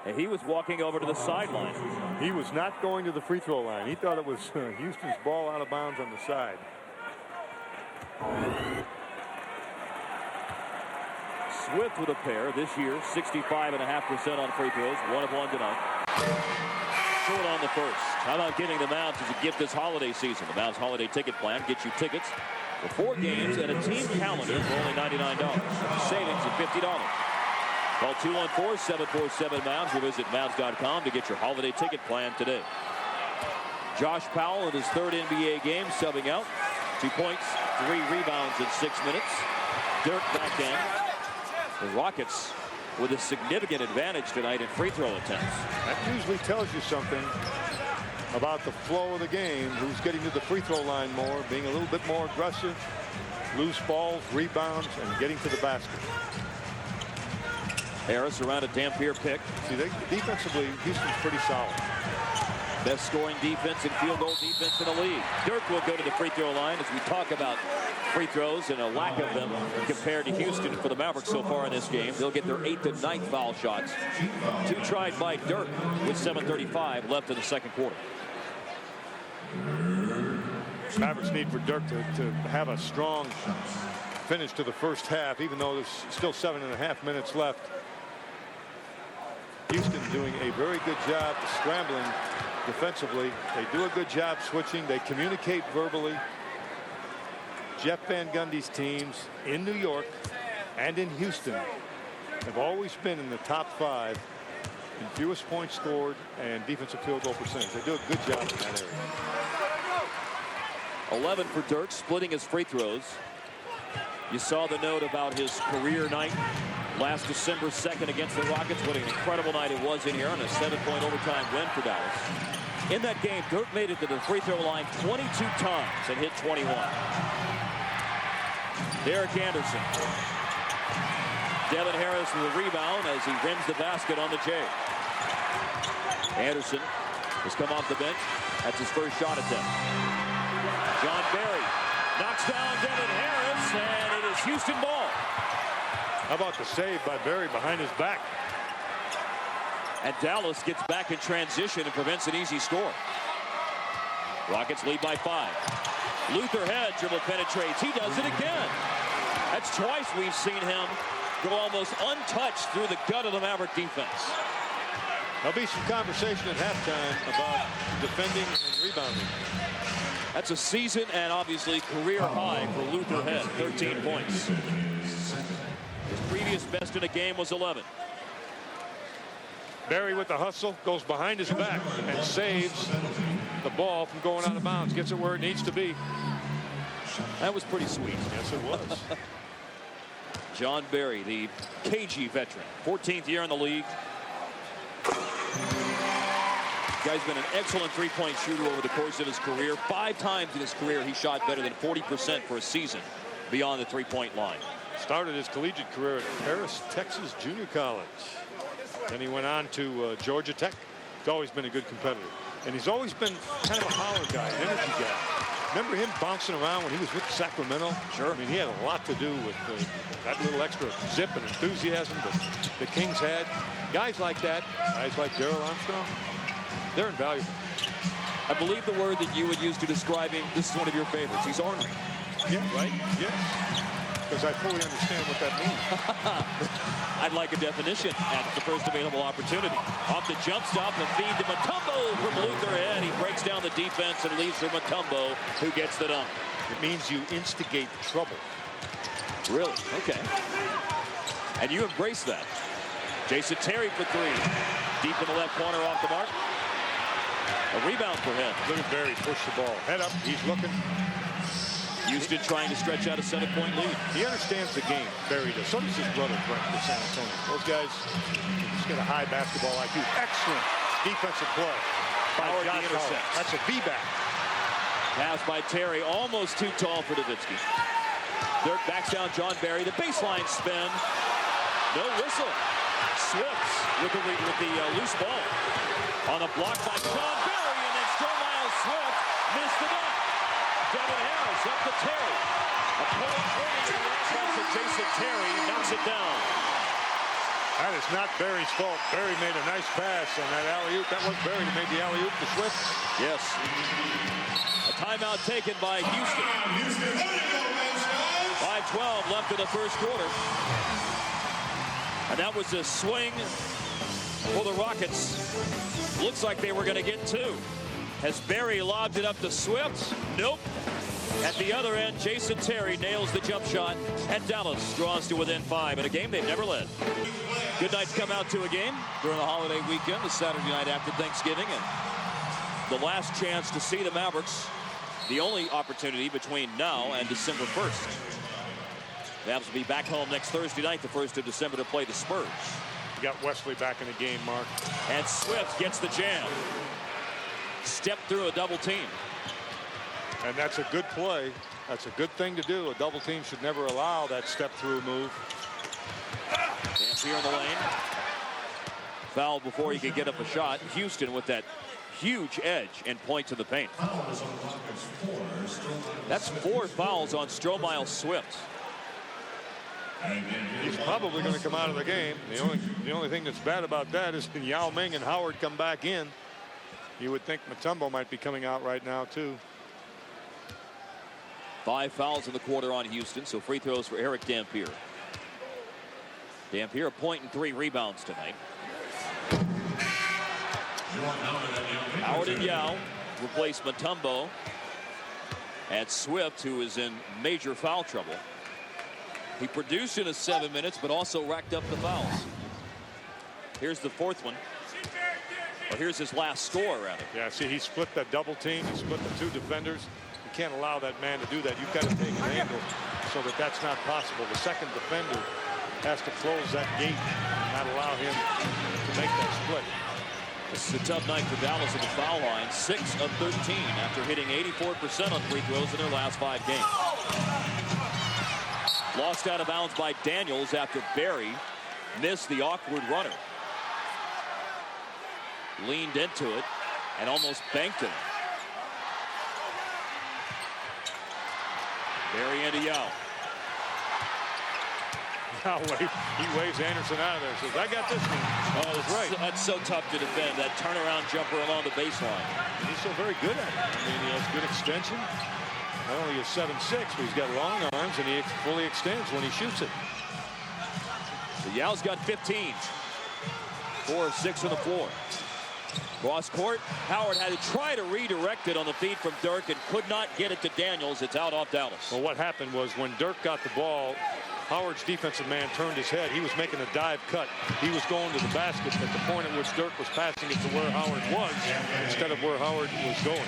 And he was walking over to the sideline. He was not going to the free throw line. He thought it was Houston's ball out of bounds on the side. Swift with a pair this year, 65.5% on free throws, 1 of 1 tonight. Short on the first. How about giving the Mavs as a gift this holiday season? The Mavs holiday ticket plan gets you tickets for 4 games and a team calendar for only $99. Savings of $50. Call 214-747-MAVS or visit Mavs.com to get your holiday ticket plan today. Josh Powell in his 3rd NBA game, subbing out. 2 points, 3 rebounds in 6 minutes. Dirk back in. The Rockets with a significant advantage tonight in free throw attempts. That usually tells you something about the flow of the game. Who's getting to the free throw line more, being a little bit more aggressive, loose balls, rebounds, and getting to the basket. Harris around a Dampier pick. See, defensively, Houston's pretty solid. Best scoring defense and field goal defense in the league. Dirk will go to the free throw line as we talk about free throws and a lack of them compared to Houston for the Mavericks so far in this game. They'll get their 8th and 9th foul shots. 2 tried by Dirk with 7:35 left in the second quarter. Mavericks need for Dirk to have a strong finish to the first half, even though there's still 7.5 minutes left. Houston doing a very good job scrambling defensively. They do a good job switching. They communicate verbally. Jeff Van Gundy's teams in New York and in Houston have always been in the top 5 in fewest points scored and defensive field goal percentage. They do a good job in that area. 11 for Dirk, splitting his free throws. You saw the note about his career night last December 2nd against the Rockets. What an incredible night it was in here on a 7-point overtime win for Dallas. In that game, Dirk made it to the free throw line 22 times and hit 21. Derek Anderson. Devin Harris with a rebound as he rims the basket on the J. Anderson has come off the bench. That's his first shot attempt. John Barry knocks down Devin Harris, and it is Houston ball. How about the save by Barry behind his back? And Dallas gets back in transition and prevents an easy score. Rockets lead by 5. Luther Head dribble penetrates. He does it again. That's twice we've seen him go almost untouched through the gut of the Maverick defense. There'll be some conversation at halftime about defending and rebounding. That's a season and obviously career high for Luther Head, 13 points. His previous best in a game was 11. Barry with the hustle goes behind his back and saves the ball from going out of bounds. Gets it where it needs to be. That was pretty sweet. Yes, it was. John Barry, the KG veteran, 14th year in the league. Guy's been an excellent three-point shooter over the course of his career. 5 times in his career he shot better than 40% for a season beyond the three-point line. Started his collegiate career at Paris, Texas Junior College. Then he went on to Georgia Tech. He's always been a good competitor. And he's always been kind of a power guy, an energy guy. Remember him bouncing around when he was with Sacramento? Sure. I mean, he had a lot to do with that little extra zip and enthusiasm that the Kings had. Guys like that, guys like Darrell Armstrong, they're invaluable. I believe the word that you would use to describe him, this is one of your favorites. He's ornery. Yeah, right? Yes. Because I fully understand what that means. I'd like a definition at the first available opportunity. Off the jump stop, the feed to Mutombo from Luther Head. He breaks down the defense and leaves for Mutombo, who gets the dunk. It means you instigate trouble. Really? Okay. And you embrace that. Jason Terry for 3. Deep in the left corner off the mark. A rebound for him. Look at Barry push the ball. Head up. He's looking. Houston trying to stretch out a 7-point lead. He understands the game, Barry does. So does his brother, Brent, for San Antonio. Those guys just get a high basketball IQ. Excellent defensive play by John Howard. That's a V-back. Pass by Terry, almost too tall for Nowitzki. Dirk backs down John Barry. The baseline spin. No whistle. Swift with the loose ball. On a block by John Barry, and then Strohmeyer Swift missed the dunk. Devin Harris up to Terry. A pull early to the outside for Jason Terry. Knocks it down. That is not Barry's fault. Barry made a nice pass on that alley-oop. That was Barry who made the alley-oop to Swift. Yes. A timeout taken by Houston. 5:12 left in the first quarter. And that was a swing for the Rockets. Looks like they were going to get 2. Has Barry lobbed it up to Swift? Nope. At the other end, Jason Terry nails the jump shot, and Dallas draws to within 5 in a game they've never led. Good night to come out to a game during the holiday weekend, the Saturday night after Thanksgiving, and the last chance to see the Mavericks, the only opportunity between now and December 1st. The Mavs will be back home next Thursday night, the 1st of December, to play the Spurs. You got Wesley back in the game, Mark. And Swift gets the jam. Step through a double team. And that's a good play. That's a good thing to do. A double team should never allow that step through move. Dampier in the lane. Fouled before he could get up a shot. Houston with that huge edge and point to the paint. That's 4 fouls on Strohmeyer Swift. He's probably going to come out of the game. The only thing that's bad about that is when Yao Ming and Howard come back in. You would think Mutombo might be coming out right now, too. 5 fouls in the quarter on Houston, so free throws for Eric Dampier. Dampier, a point and 3 rebounds tonight. Howard and Yao replace Mutombo. And Swift, who is in major foul trouble. He produced in his 7 minutes, but also racked up the fouls. Here's the fourth one. Or here's his last score, rather. Yeah, see, he split that double team. He split the two defenders. You can't allow that man to do that. You've got to take an angle so that that's not possible. The second defender has to close that gate and not allow him to make that split. This is a tough night for Dallas at the foul line. 6 of 13 after hitting 84% on free throws in their last 5 games. Lost out of bounds by Daniels after Barry missed the awkward runner. Leaned into it and almost banked it. Barry into Yao. He waves Anderson out of there. Says, I got this one. Oh, that's right. That's so tough to defend. That turnaround jumper along the baseline. He's so very good at it. I mean, he has good extension. Not only is 7'6", but he's got long arms, and he fully extends when he shoots it. So Yao's got 15. 4 of 6 on the floor. Cross court. Howard had to try to redirect it on the feed from Dirk and could not get it to Daniels. It's out off Dallas. Well, what happened was when Dirk got the ball, Howard's defensive man turned his head. He was making a dive cut. He was going to the basket at the point at which Dirk was passing it to where Howard was instead of where Howard was going.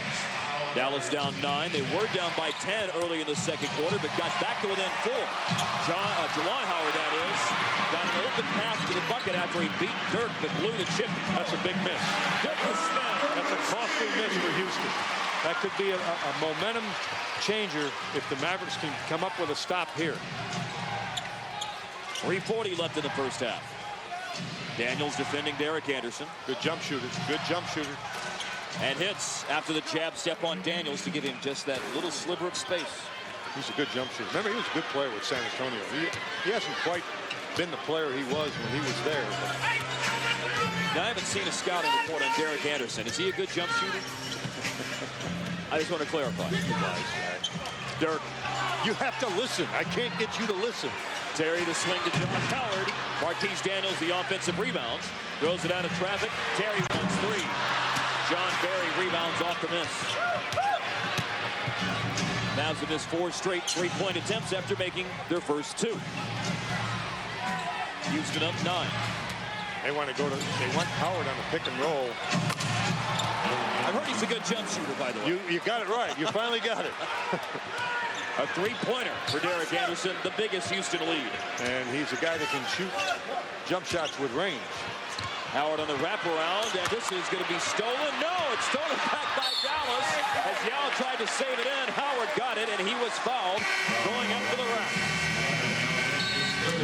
Dallas down 9. They were down by 10 early in the second quarter, but got back to within 4. Juwan Howard, that is, got an open pass to the bucket after he beat Dirk, but blew the chip. That's a big miss. That's a costly miss for Houston. That could be a momentum changer if the Mavericks can come up with a stop here. 3:40 left in the first half. Daniels defending Derek Anderson. Good jump shooter. Good jump shooter. And hits after the jab step on Daniels to give him just that little sliver of space. He's a good jump shooter. Remember, he was a good player with San Antonio. He hasn't quite been the player he was when he was there. Now, I haven't seen a scouting report on Derek Anderson. Is he a good jump shooter? I just want to clarify. Dirk, you have to listen. I can't get you to listen. Terry to swing to John Howard. Marquise Daniels, the offensive rebounds. Throws it out of traffic. Terry wants 3. John Barry rebounds off the miss. Mavs have missed 4 straight 3-point attempts after making their first 2. Houston up 9. They want Howard on the pick and roll. I've heard he's a good jump shooter, by the way. You got it right. You finally got it. A 3-pointer for Derek Anderson, the biggest Houston lead. And he's a guy that can shoot jump shots with range. Howard on the wraparound, and this is going to be stolen. No, it's stolen back by Dallas. As Yao tried to save it in, Howard got it, and he was fouled going up to the rack.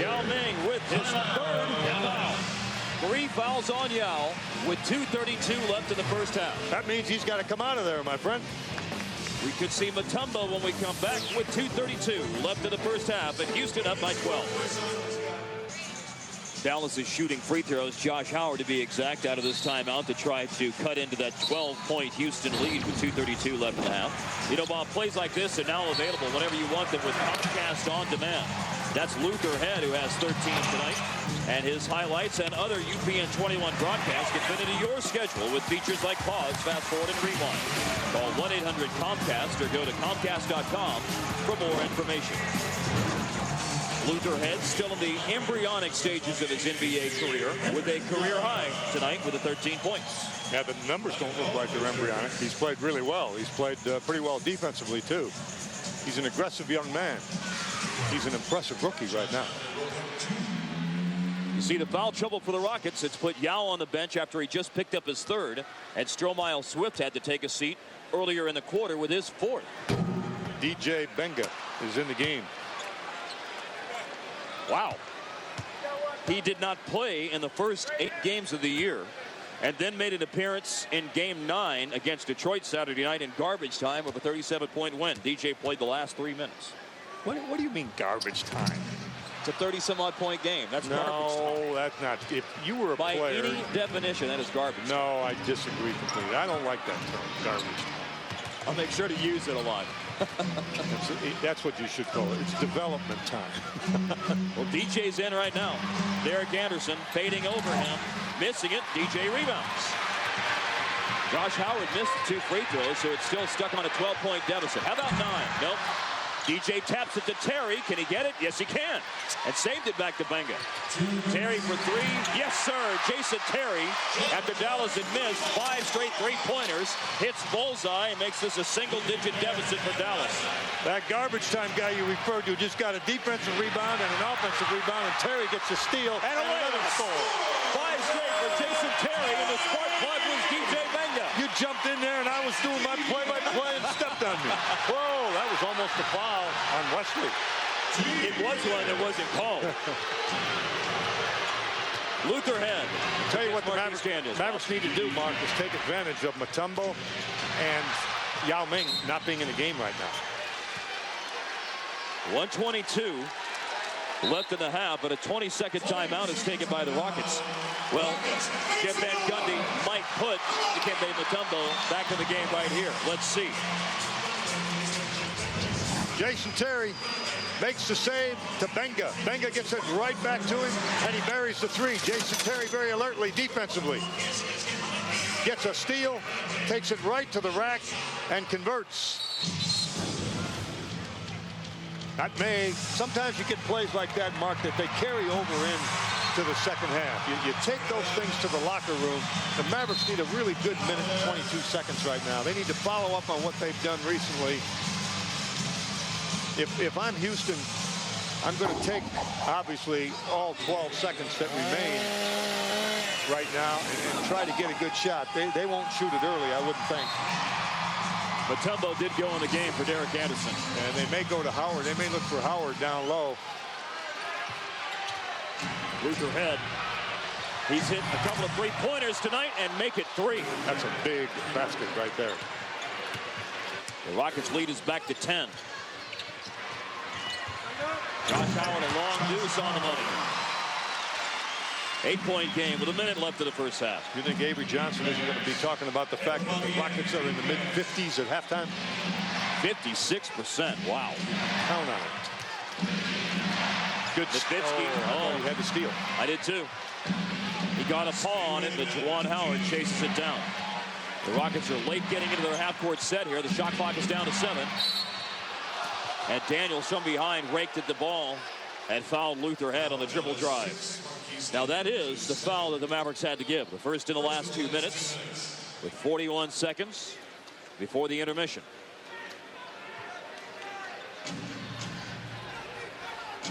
Yao Ming with his 3rd foul. 3 fouls on Yao with 2:32 left in the first half. That means he's got to come out of there, my friend. We could see Mutombo when we come back with 2:32 left in the first half, and Houston up by 12. Dallas is shooting free throws. Josh Howard, to be exact, out of this timeout to try to cut into that 12-point Houston lead with 2:32 left in the half. You know, Bob, plays like this are now available whenever you want them with Comcast On Demand. That's Luther Head, who has 13 tonight. And his highlights and other UPN 21 broadcasts get fit into your schedule with features like pause, fast forward, and rewind. Call 1-800-COMCAST or go to Comcast.com for more information. Luther Head still in the embryonic stages of his NBA career with a career high tonight with 13 points. Yeah, the numbers don't look like they're embryonic. He's played really well. He's played pretty well defensively, too. He's an aggressive young man. He's an impressive rookie right now. You see the foul trouble for the Rockets. It's put Yao on the bench after he just picked up his 3rd. And Stromile Swift had to take a seat earlier in the quarter with his 4th. DJ Benga is in the game. Wow. He did not play in the first 8 games of the year and then made an appearance in Game 9 against Detroit Saturday night in garbage time of a 37-point win. DJ played the last 3 minutes. What do you mean garbage time? It's a 30-some-odd point game. That's garbage time. No, that's not. If you were a player. By any definition, that is garbage time. No, I disagree completely. I don't like that term, garbage time. I'll make sure to use it a lot. That's what you should call it. It's development time. Well, DJ's in right now. Derek Anderson fading over him, missing it. DJ rebounds. Josh Howard missed 2 free throws, so it's still stuck on a 12-point deficit. How about 9? Nope. DJ taps it to Terry. Can he get it? Yes, he can. And saved it back to Benga. Terry for three. Yes, sir. Jason Terry, after Dallas had missed 5 straight three-pointers, hits bullseye and makes this a single-digit deficit for Dallas. That garbage time guy you referred to just got a defensive rebound and an offensive rebound, and Terry gets a steal and another score. 5 straight for Jason Terry, and the spark plug was DJ Benga. You jumped in there, and I was doing my play-by-play and stepped on me. Whoa, that was almost a foul on Wesley. It was one that wasn't called. Luther Head. I'll tell you what the Mavericks need to do, Mark, is take advantage of Mutombo and Yao Ming not being in the game right now. 1:22 left in the half, but a 20-second timeout is taken by the Rockets. Well, Jeff Van Gundy might put Dikembe Mutombo back in the game right here. Let's see. Jason Terry makes the save to Benga. Benga gets it right back to him, and he buries the three. Jason Terry very alertly defensively gets a steal, takes it right to the rack, and converts. Sometimes you get plays like that, Mark, that they carry over into the second half. You take those things to the locker room. The Mavericks need a really good minute and 22 seconds right now. They need to follow up on what they've done recently. If I'm Houston, I'm going to take, obviously, all 12 seconds that remain right now and try to get a good shot. They won't shoot it early, I wouldn't think. Mutombo did go in the game for Derek Anderson. And they may go to Howard. They may look for Howard down low. Luther Head. He's hit a couple of three-pointers tonight and make it 3. That's a big basket right there. The Rockets' lead is back to 10. Josh Howard, a long deuce on the money. 8-point game with a minute left of the first half. You think Avery Johnson isn't going to be talking about the fact that the Rockets are in the mid-50s at halftime? 56%. Wow. Count on it. Good Nowitzki. Oh, he had to steal. I did too. He got a paw on it, but Juwan Howard chases it down. The Rockets are late getting into their half-court set here. The shot clock is down to 7. And Daniels from behind raked at the ball and fouled Luther Head on the triple drive. Now that is the foul that the Mavericks had to give. The first in the last 2 minutes with 41 seconds before the intermission.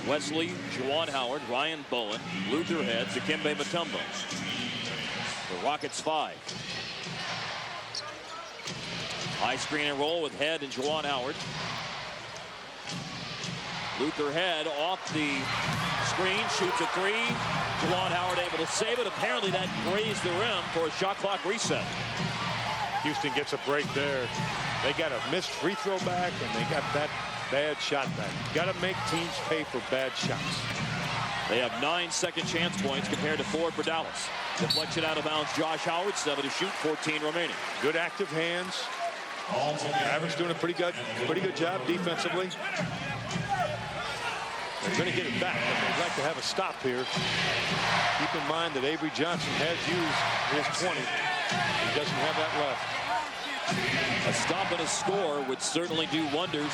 Wesley, Juwan Howard, Ryan Bowen, Luther Head, Dikembe Mutombo. The Rockets 5. High screen and roll with Head and Juwan Howard. Luther Head off the screen, shoots a 3. Juwan Howard able to save it. Apparently that grazed the rim for a shot clock reset. Houston gets a break there. They got a missed free throw back, and they got that bad shot back. Got to make teams pay for bad shots. They have 9 second chance points compared to 4 for Dallas. Deflection out of bounds. Josh Howard, 7 to shoot, 14 remaining. Good active hands. Mavericks doing a pretty good job defensively. They're going to get it back, but they'd like to have a stop here. Keep in mind that Avery Johnson has used his 20. He doesn't have that left. A stop and a score would certainly do wonders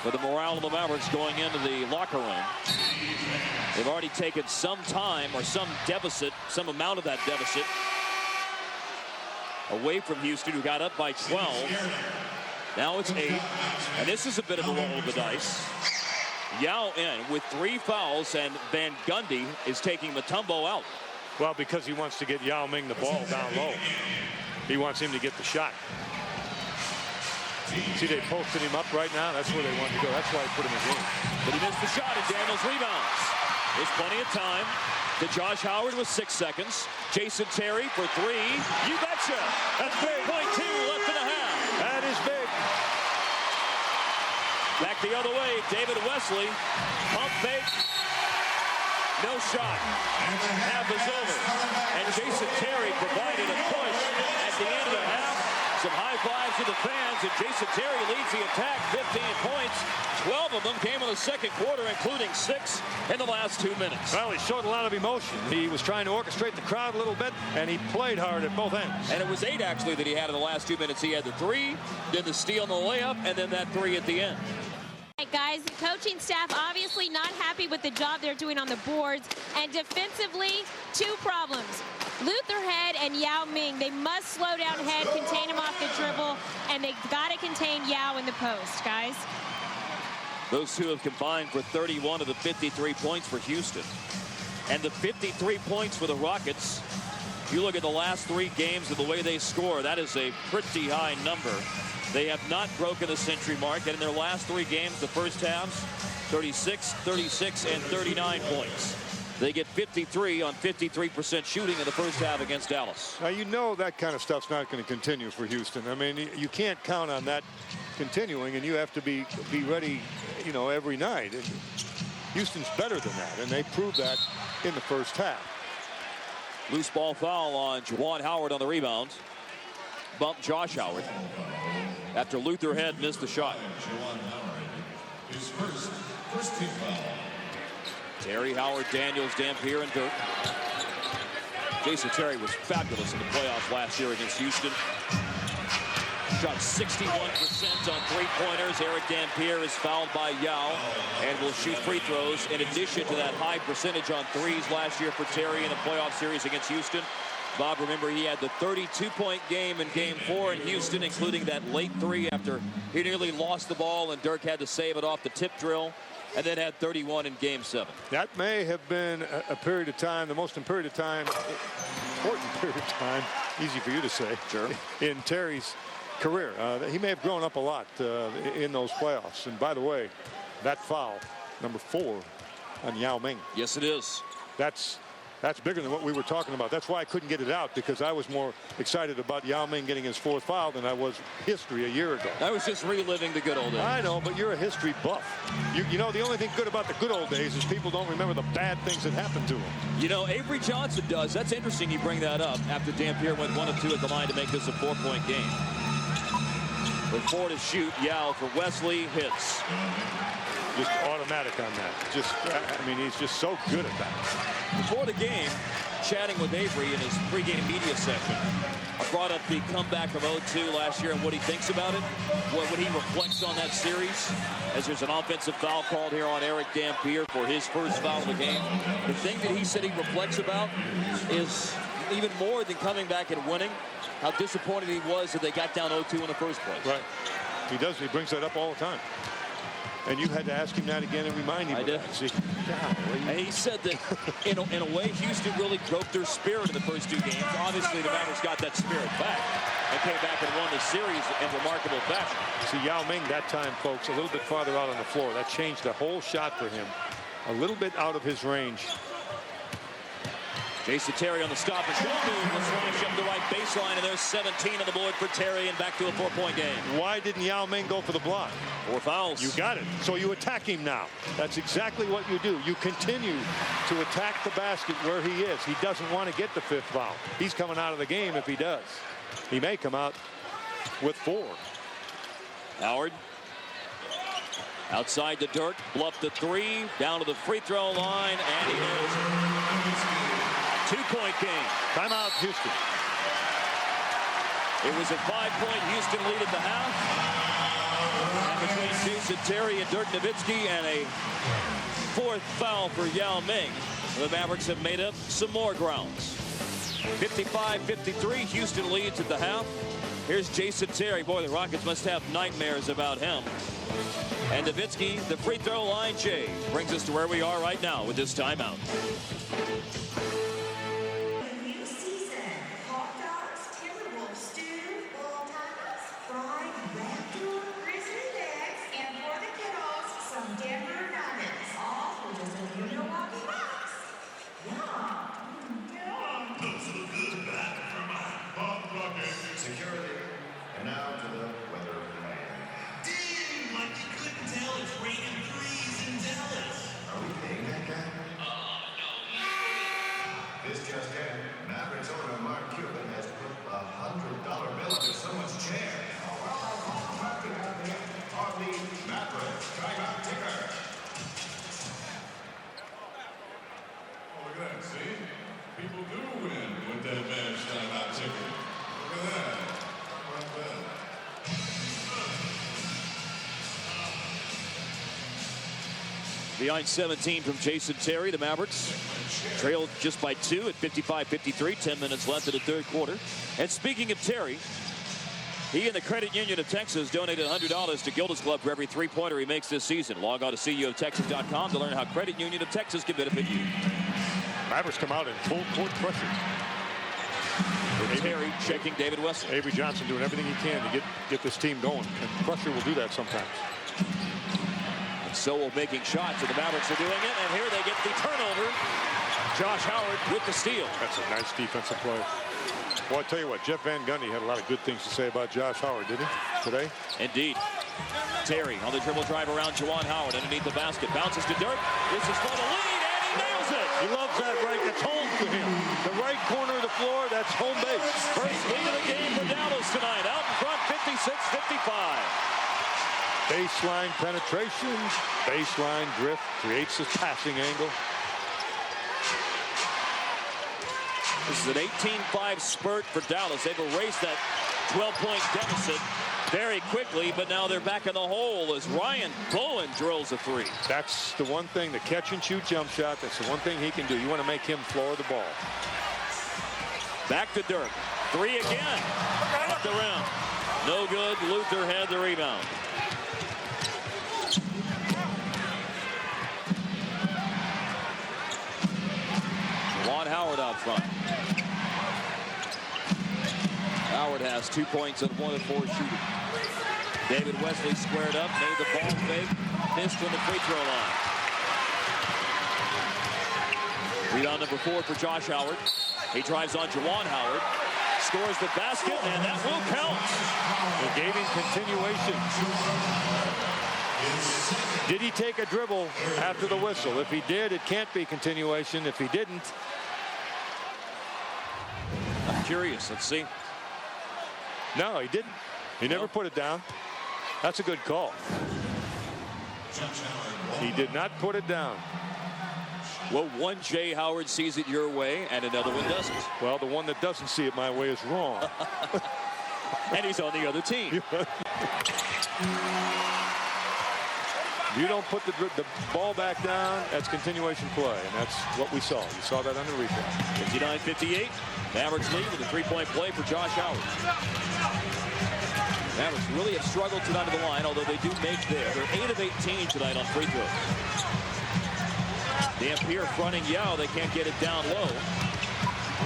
for the morale of the Mavericks going into the locker room. They've already taken some time or some deficit, some amount of that deficit away from Houston, who got up by 12. Now it's 8, and this is a bit of a roll of the dice. Yao in with 3 fouls, and Van Gundy is taking Mutombo out. Well, because he wants to get Yao Ming the ball down low. He wants him to get the shot. See, they posted him up right now. That's where they wanted to go. That's why he put him in the game. But he missed the shot, and Daniels rebounds. There's plenty of time to Josh Howard with 6 seconds. Jason Terry for 3. You betcha. That's big. 3.2 left in the half. That is big. Back the other way, David Wesley. Pump fake. No shot. Half is over. And Jason Terry provided a push at the end of the half. Some high fives to the fans, and Jason Terry leads the attack, 15 points. 12 of them came in the second quarter, including 6 in the last 2 minutes. Well, he showed a lot of emotion. He was trying to orchestrate the crowd a little bit, and he played hard at both ends. And it was 8, actually, that he had in the last 2 minutes. He had the 3, then the steal and the layup, and then that 3 at the end. Guys, the coaching staff obviously not happy with the job they're doing on the boards. And defensively, two problems. Luther Head and Yao Ming, they must slow down Head, contain him off the dribble, and they've got to contain Yao in the post, guys. Those two have combined for 31 of the 53 points for Houston. And the 53 points for the Rockets, if you look at the last 3 games and the way they score, that is a pretty high number. They have not broken the century mark, and in their last 3 games, the first halves, 36, 36, and 39 points. They get 53 on 53% shooting in the first half against Dallas. Now, you know that kind of stuff's not going to continue for Houston. I mean, you can't count on that continuing, and you have to be ready, you know, every night. And Houston's better than that, and they proved that in the first half. Loose ball foul on Juwan Howard on the rebound. Bumped Josh Howard after Luther Head missed the shot. His first team foul. Terry, Howard, Daniels, Dampier, and Dirk. Jason Terry was fabulous in the playoffs last year against Houston. Shot 61% on 3-pointers. Eric Dampier is fouled by Yao and will shoot free throws in addition to that high percentage on threes last year for Terry in a playoff series against Houston. Bob, remember, he had the 32-point game in Game 4 in Houston, including that late 3 after he nearly lost the ball and Dirk had to save it off the tip drill, and then had 31 in Game 7. That may have been a period of time, the most important period of time, easy for you to say, sure, in Terry's career. He may have grown up a lot in those playoffs. And by the way, that foul, number 4 on Yao Ming. Yes, it is. That's bigger than what we were talking about. That's why I couldn't get it out, because I was more excited about Yao Ming getting his 4th foul than I was history a year ago. I was just reliving the good old days. I know, but you're a history buff. You know, the only thing good about the good old days is people don't remember the bad things that happened to them. You know, Avery Johnson does. That's interesting you bring that up after Dampier went 1 of 2 at the line to make this a 4-point game. With 4 to shoot, Yao for Wesley hits. Just automatic on that. I mean, he's just so good at that. Before the game, chatting with Avery in his pregame media session, I brought up the comeback from 0-2 last year and what he thinks about it, what he reflects on that series, as there's an offensive foul called here on Eric Dampier for his first foul of the game. The thing that he said he reflects about is even more than coming back and winning, how disappointed he was that they got down 0-2 in the first place. Right. He does. He brings that up all the time. And you had to ask him that again and remind him. I did. And he said that in a way, Houston really broke their spirit in the first 2 games. Obviously, the Mavericks got that spirit back and came back and won the series in remarkable fashion. See, Yao Ming that time, folks, a little bit farther out on the floor. That changed the whole shot for him. A little bit out of his range. Jason Terry on the stop and shoot move. Let's launch up the right baseline, and there's 17 on the board for Terry, and back to a 4-point game. Why didn't Yao Ming go for the block? 4 fouls. You got it. So you attack him now. That's exactly what you do. You continue to attack the basket where he is. He doesn't want to get the 5th foul. He's coming out of the game if he does. He may come out with 4. Howard. Outside to Dirk. Bluff the 3. Down to the free throw line, and he hits. 2-point game. Timeout, Houston. It was a 5-point Houston lead at the half. And between Jason Terry and Dirk Nowitzki, and a 4th foul for Yao Ming, the Mavericks have made up some more grounds. 55-53, Houston leads at the half. Here's Jason Terry. Boy, the Rockets must have nightmares about him. And Nowitzki, the free throw line, Jay, brings us to where we are right now with this timeout. Behind 17 from Jason Terry, the Mavericks trailed just by 2 at 55-53. 10 minutes left in the third quarter. And speaking of Terry, he and the Credit Union of Texas donated $100 to Gilda's Club for every three-pointer he makes this season. Log on to CUoftexas.com to learn how Credit Union of Texas can benefit you. Mavericks come out in full court pressure. Terry checking David Wesley. Avery Johnson doing everything he can to get this team going. And pressure will do that sometimes. And so will making shots, and the Mavericks are doing it. And here they get the turnover. Josh Howard with the steal. That's a nice defensive play. Well, I'll tell you what, Jeff Van Gundy had a lot of good things to say about Josh Howard, didn't he, today? Indeed. Terry on the dribble drive around Juwan Howard underneath the basket. Bounces to Dirk. This is for the lead, and he nails it. He loves that right. That's home for him. The right corner of the floor, that's home base. First lead of the game for Dallas tonight. Out in front, 56-55. Baseline penetration, baseline drift, creates a passing angle. This is an 18-5 spurt for Dallas. They've erased that 12-point deficit very quickly, but now they're back in the hole as Ryan Bowen drills a three. That's the one thing, the catch-and-shoot jump shot, that's the one thing he can do. You want to make him floor the ball. Back to Dirk. Three again. Off the rim. No good. Luther had the rebound. Juwan Howard out front. Howard has 2 points and 1 of 4 shooting. David Wesley squared up, made the ball fake, missed from the free throw line. Rebound number 4 for Josh Howard. He drives on Juwan Howard, scores the basket, and that will count. They gave him continuation. Did he take a dribble after the whistle? If he did, it can't be continuation. If he didn't, I'm curious. Let's see. no, he didn't. He never put it down. That's a good call. He did not put it down. Well, one Jay Howard sees it your way, and another one doesn't. Well, the one that doesn't see it my way is wrong. And he's on the other team. You don't put the ball back down, that's continuation play, and that's what we saw. You saw that on the replay. 59-58. Mavericks lead with a three-point play for Josh Howard. Mavericks really have struggled tonight to the line, although they do make there. They're 8 of 18 tonight on free throws. Dampier fronting Yao. They can't get it down low.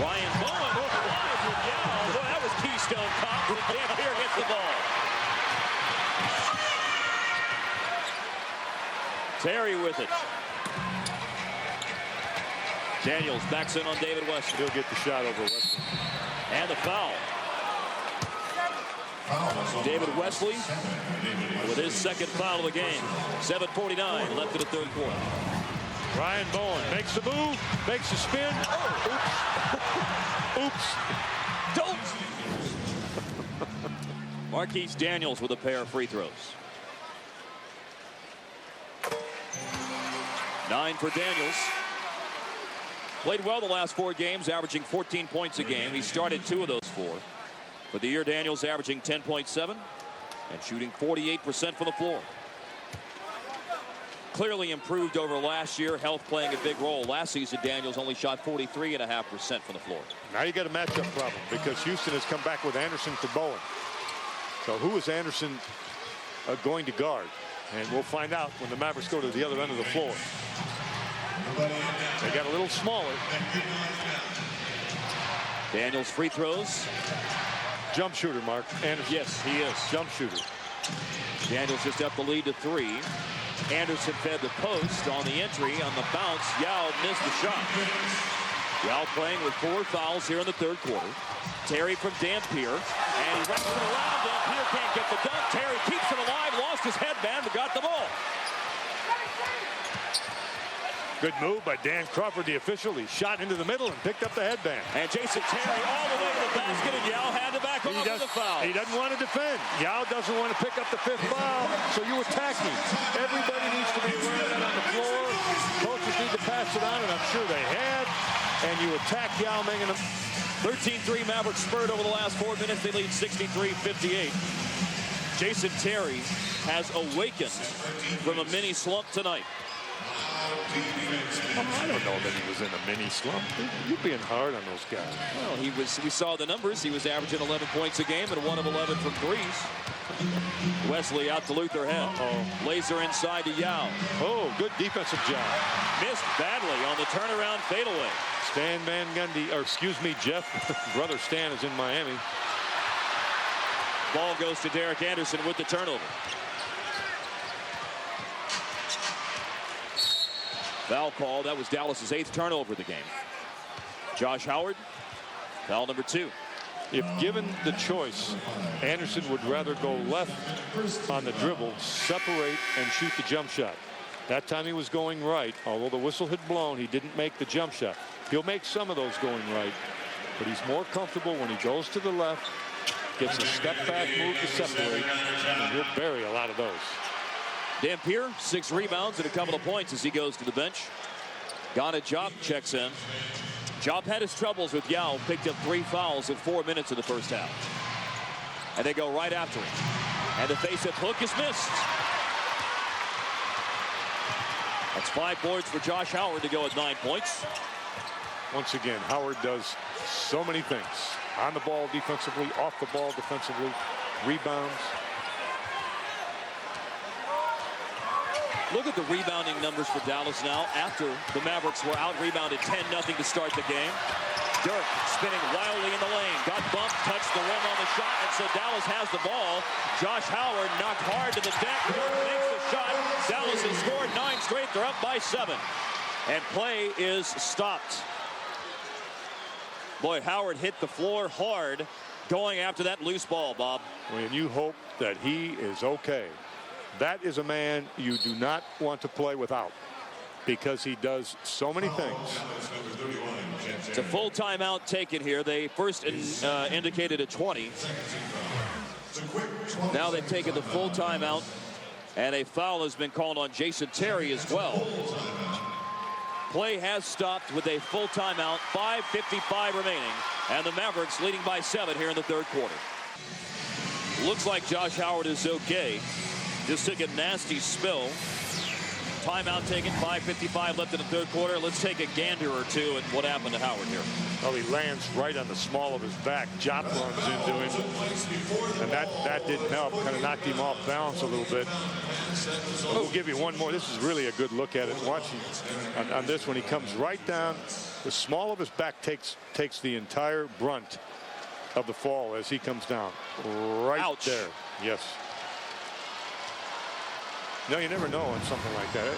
Ryan Bowen over live with Yao. Boy, that was Keystone Cops, and Dampier gets the ball. Terry with it. Daniels backs in on David Wesley. He'll get the shot over Wesley. And the foul. David Wesley with his second foul of the game. 7:49 left in the third quarter. Ryan Bowen makes the move, makes the spin. Oh, oops. Don't. Marquise Daniels with a pair of free throws. 9 for Daniels. Played well the last 4 games, averaging 14 points a game. He started 2 of those 4. For the year, Daniels averaging 10.7 and shooting 48% from the floor. Clearly improved over last year, health playing a big role. Last season, Daniels only shot 43.5% from the floor. Now you got a matchup problem because Houston has come back with Anderson for Bowen. So who is Anderson going to guard? And we'll find out when the Mavericks go to the other end of the floor. They got a little smaller. Daniels free throws. Jump shooter, Mark. Anderson. Yes, he is. Jump shooter. Daniels just up the lead to 3. Anderson fed the post on the entry. On the bounce, Yao missed the shot. Yao playing with 4 fouls here in the third quarter. Terry from Dampier. And he wraps it around. Dampier can't get the dunk. Terry keeps it alive. Lost his headband, but got the ball. Good move by Dan Crawford, the official. He shot into the middle and picked up the headband. And Jason Terry all the way to the basket, and Yao had to back off with the foul. He doesn't want to defend. Yao doesn't want to pick up the 5th foul, so you attack him. Everybody needs to be aware of that on the floor. Coaches need to pass it on, and I'm sure they have. And you attack Yao Ming. 13-3 Mavericks spurred over the last 4 minutes. They lead 63-58. Jason Terry has awakened from a mini slump tonight. I don't know that he was in a mini slump. You're being hard on those guys. Well, we saw the numbers. He was averaging 11 points a game and 1 of 11 from threes. Wesley out to Luther Head. Laser inside to Yao. Oh, good defensive job. Missed badly on the turnaround fadeaway. Stan Van Gundy, or excuse me, Jeff. Brother Stan is in Miami. Ball goes to Derek Anderson with the turnover. Foul call. That was Dallas's 8th turnover of the game. Josh Howard, foul number 2. If given the choice, Anderson would rather go left on the dribble, separate, and shoot the jump shot. That time he was going right. Although the whistle had blown, he didn't make the jump shot. He'll make some of those going right, but he's more comfortable when he goes to the left, gets a step back move to separate, and he'll bury a lot of those. Dampier, 6 rebounds and a couple of points as he goes to the bench. Ghana Job checks in. Job had his troubles with Yao, picked up 3 fouls in 4 minutes of the first half. And they go right after him. And the face-up hook is missed. That's 5 boards for Josh Howard to go at 9 points. Once again, Howard does so many things. On the ball defensively, off the ball defensively, rebounds. Look at the rebounding numbers for Dallas now after the Mavericks were out-rebounded 10-0 to start the game. Dirk spinning wildly in the lane. Got bumped, touched the rim on the shot, and so Dallas has the ball. Josh Howard knocked hard to the deck. Dirk makes the shot. Dallas has scored 9 straight. They're up by 7. And play is stopped. Boy, Howard hit the floor hard going after that loose ball, Bob. When you hope that he is okay. That is a man you do not want to play without because he does so many things. It's a full timeout taken here. They first indicated a 20. Now they've taken the full timeout, and a foul has been called on Jason Terry as well. Play has stopped with a full timeout, 5:55 remaining, and the Mavericks leading by 7 here in the third quarter. Looks like Josh Howard is okay. Just took a nasty spill. Timeout taken, 5:55 left in the third quarter. Let's take a gander or two at what happened to Howard here. Well, he lands right on the small of his back. Jop runs into him, and that didn't help. Kind of knocked him off balance a little bit. But we'll give you one more. This is really a good look at it. Watching on this one, he comes right down. The small of his back takes the entire brunt of the fall as he comes down. Right Ouch. there. Yes. No, you never know on something like that.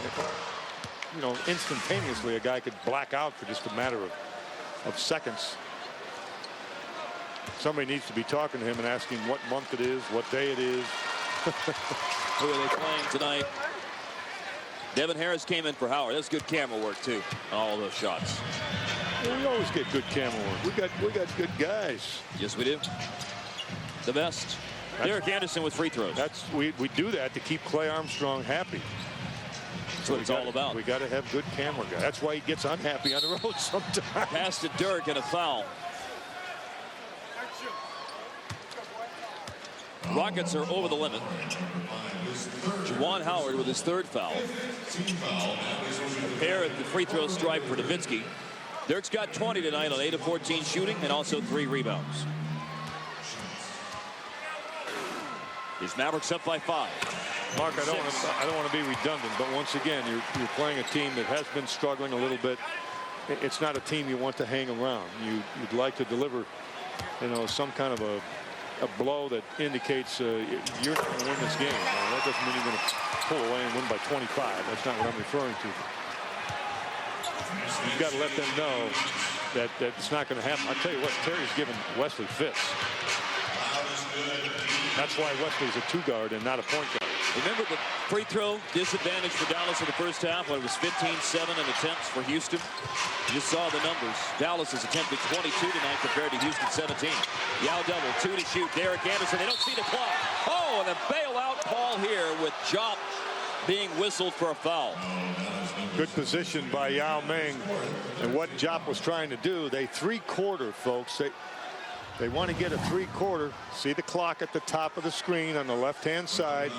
You know, instantaneously a guy could black out for just a matter of seconds. Somebody needs to be talking to him and asking what month it is, what day it is. Who are they playing tonight? Devin Harris came in for Howard. That's good camera work too. All those shots. Well, we always get good camera work. We got good guys. Yes, we do. The best. Derek Anderson with free throws. We do that to keep Clay Armstrong happy. That's what it's all about. We got to have good camera guys. That's why he gets unhappy on the road sometimes. Pass to Dirk and a foul. Rockets are over the limit. Juwan Howard with his 3rd foul. A pair at the free throw stripe for Nowitzki. Dirk's got 20 tonight on 8 of 14 shooting and also 3 rebounds. These Mavericks up by 5. Mark, I don't want to be redundant, but once again, you're playing a team that has been struggling a little bit. It's not a team you want to hang around. You'd like to deliver, you know, some kind of a blow that indicates you're not going to win this game. That doesn't mean you're going to pull away and win by 25. That's not what I'm referring to. You've got to let them know that it's not going to happen. I'll tell you what, Terry's given Wesley fits. That's why Wesley's a 2-guard and not a point guard. Remember the free throw disadvantage for Dallas in the first half when it was 15-7 in attempts for Houston. You just saw the numbers. Dallas has attempted 22 tonight compared to Houston 17. Yao double, 2 to shoot. Derek Anderson, they don't see the clock. Oh, and a bailout call here with Jop being whistled for a foul. Good position by Yao Ming. And what Jop was trying to do, they 3-quarter, folks. They want to get a 3-quarter. See the clock at the top of the screen on the left-hand side.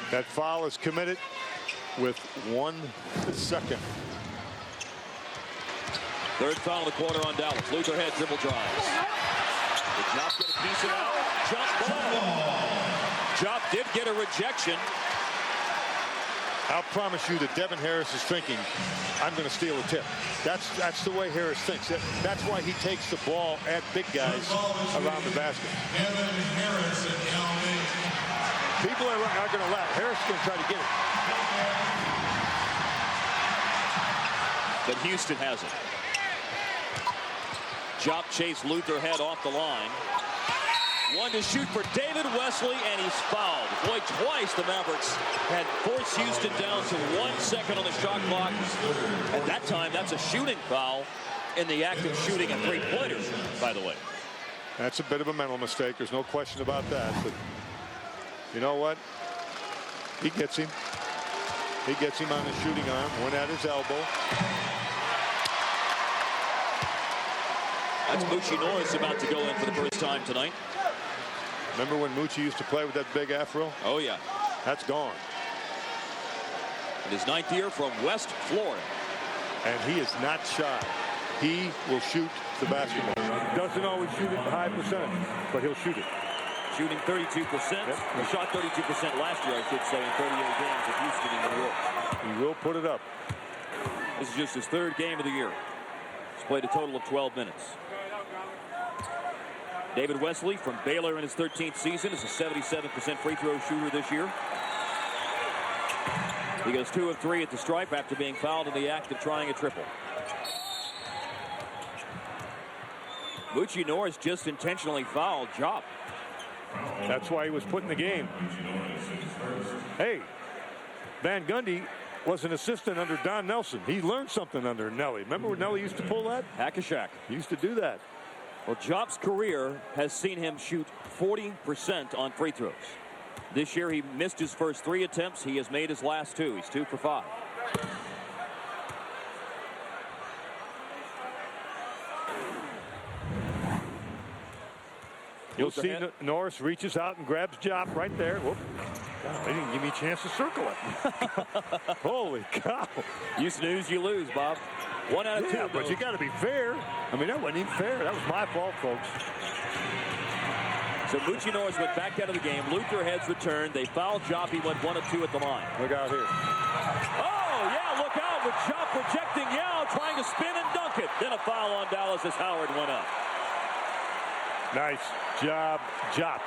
That foul is committed. with 1 second. Third foul of the quarter on Dallas. Luther Head dribble drives. Did not get a piece of it. Jump ball. Jop did get a rejection. I'll promise you that Devin Harris is thinking, I'm going to steal a tip. That's the way Harris thinks. That's why he takes the ball at big guys around the basket. People are not going to laugh. Harris is going to try to get it. But Houston has it. Jop chased Luther Head off the line. One to shoot for David Wesley, and he's fouled. Boy, twice the Mavericks had forced Houston down to 1 second on the shot clock. At that time, that's a shooting foul in the act of shooting a three-pointer, by the way. That's a bit of a mental mistake. There's no question about that. But you know what? He gets him. He gets him on the shooting arm. One at his elbow. That's Moochie Norris about to go in for the first time tonight. Remember when Moochie used to play with that big afro? Oh, yeah. That's gone. In his 9th year from West Florida. And he is not shy. He will shoot the basketball. Doesn't always shoot it high percentage, but he'll shoot it. Shooting 32%. Yep. He shot 32% last year, I should say, in 38 games with Houston in New York. He will put it up. This is just his 3rd game of the year. He's played a total of 12 minutes. David Wesley from Baylor in his 13th season is a 77% free throw shooter this year. He goes 2 of 3 at the stripe after being fouled in the act of trying a triple. Moochie Norris just intentionally fouled Jop. That's why he was put in the game. Hey, Van Gundy was an assistant under Don Nelson. He learned something under Nelly. Remember when Nelly used to pull that? Hack a Shack. He used to do that. Well, Jop's career has seen him shoot 40% on free throws. This year he missed his first 3 attempts. He has made his last 2. He's 2 for 5. You'll see Norris reaches out and grabs Jop right there. Whoop. God, they didn't give me a chance to circle it. Holy cow. You snooze, you lose, Bob. 1 out of 2. But you got to be fair. I mean, that wasn't even fair. That was my fault, folks. So Moochie Norris went back out of the game. Luther Head's returned. They fouled Jop. He went 1 of 2 at the line. Look out here. Oh, yeah, look out with Jop rejecting Yao, trying to spin and dunk it. Then a foul on Dallas as Howard went up. Nice job, Jop.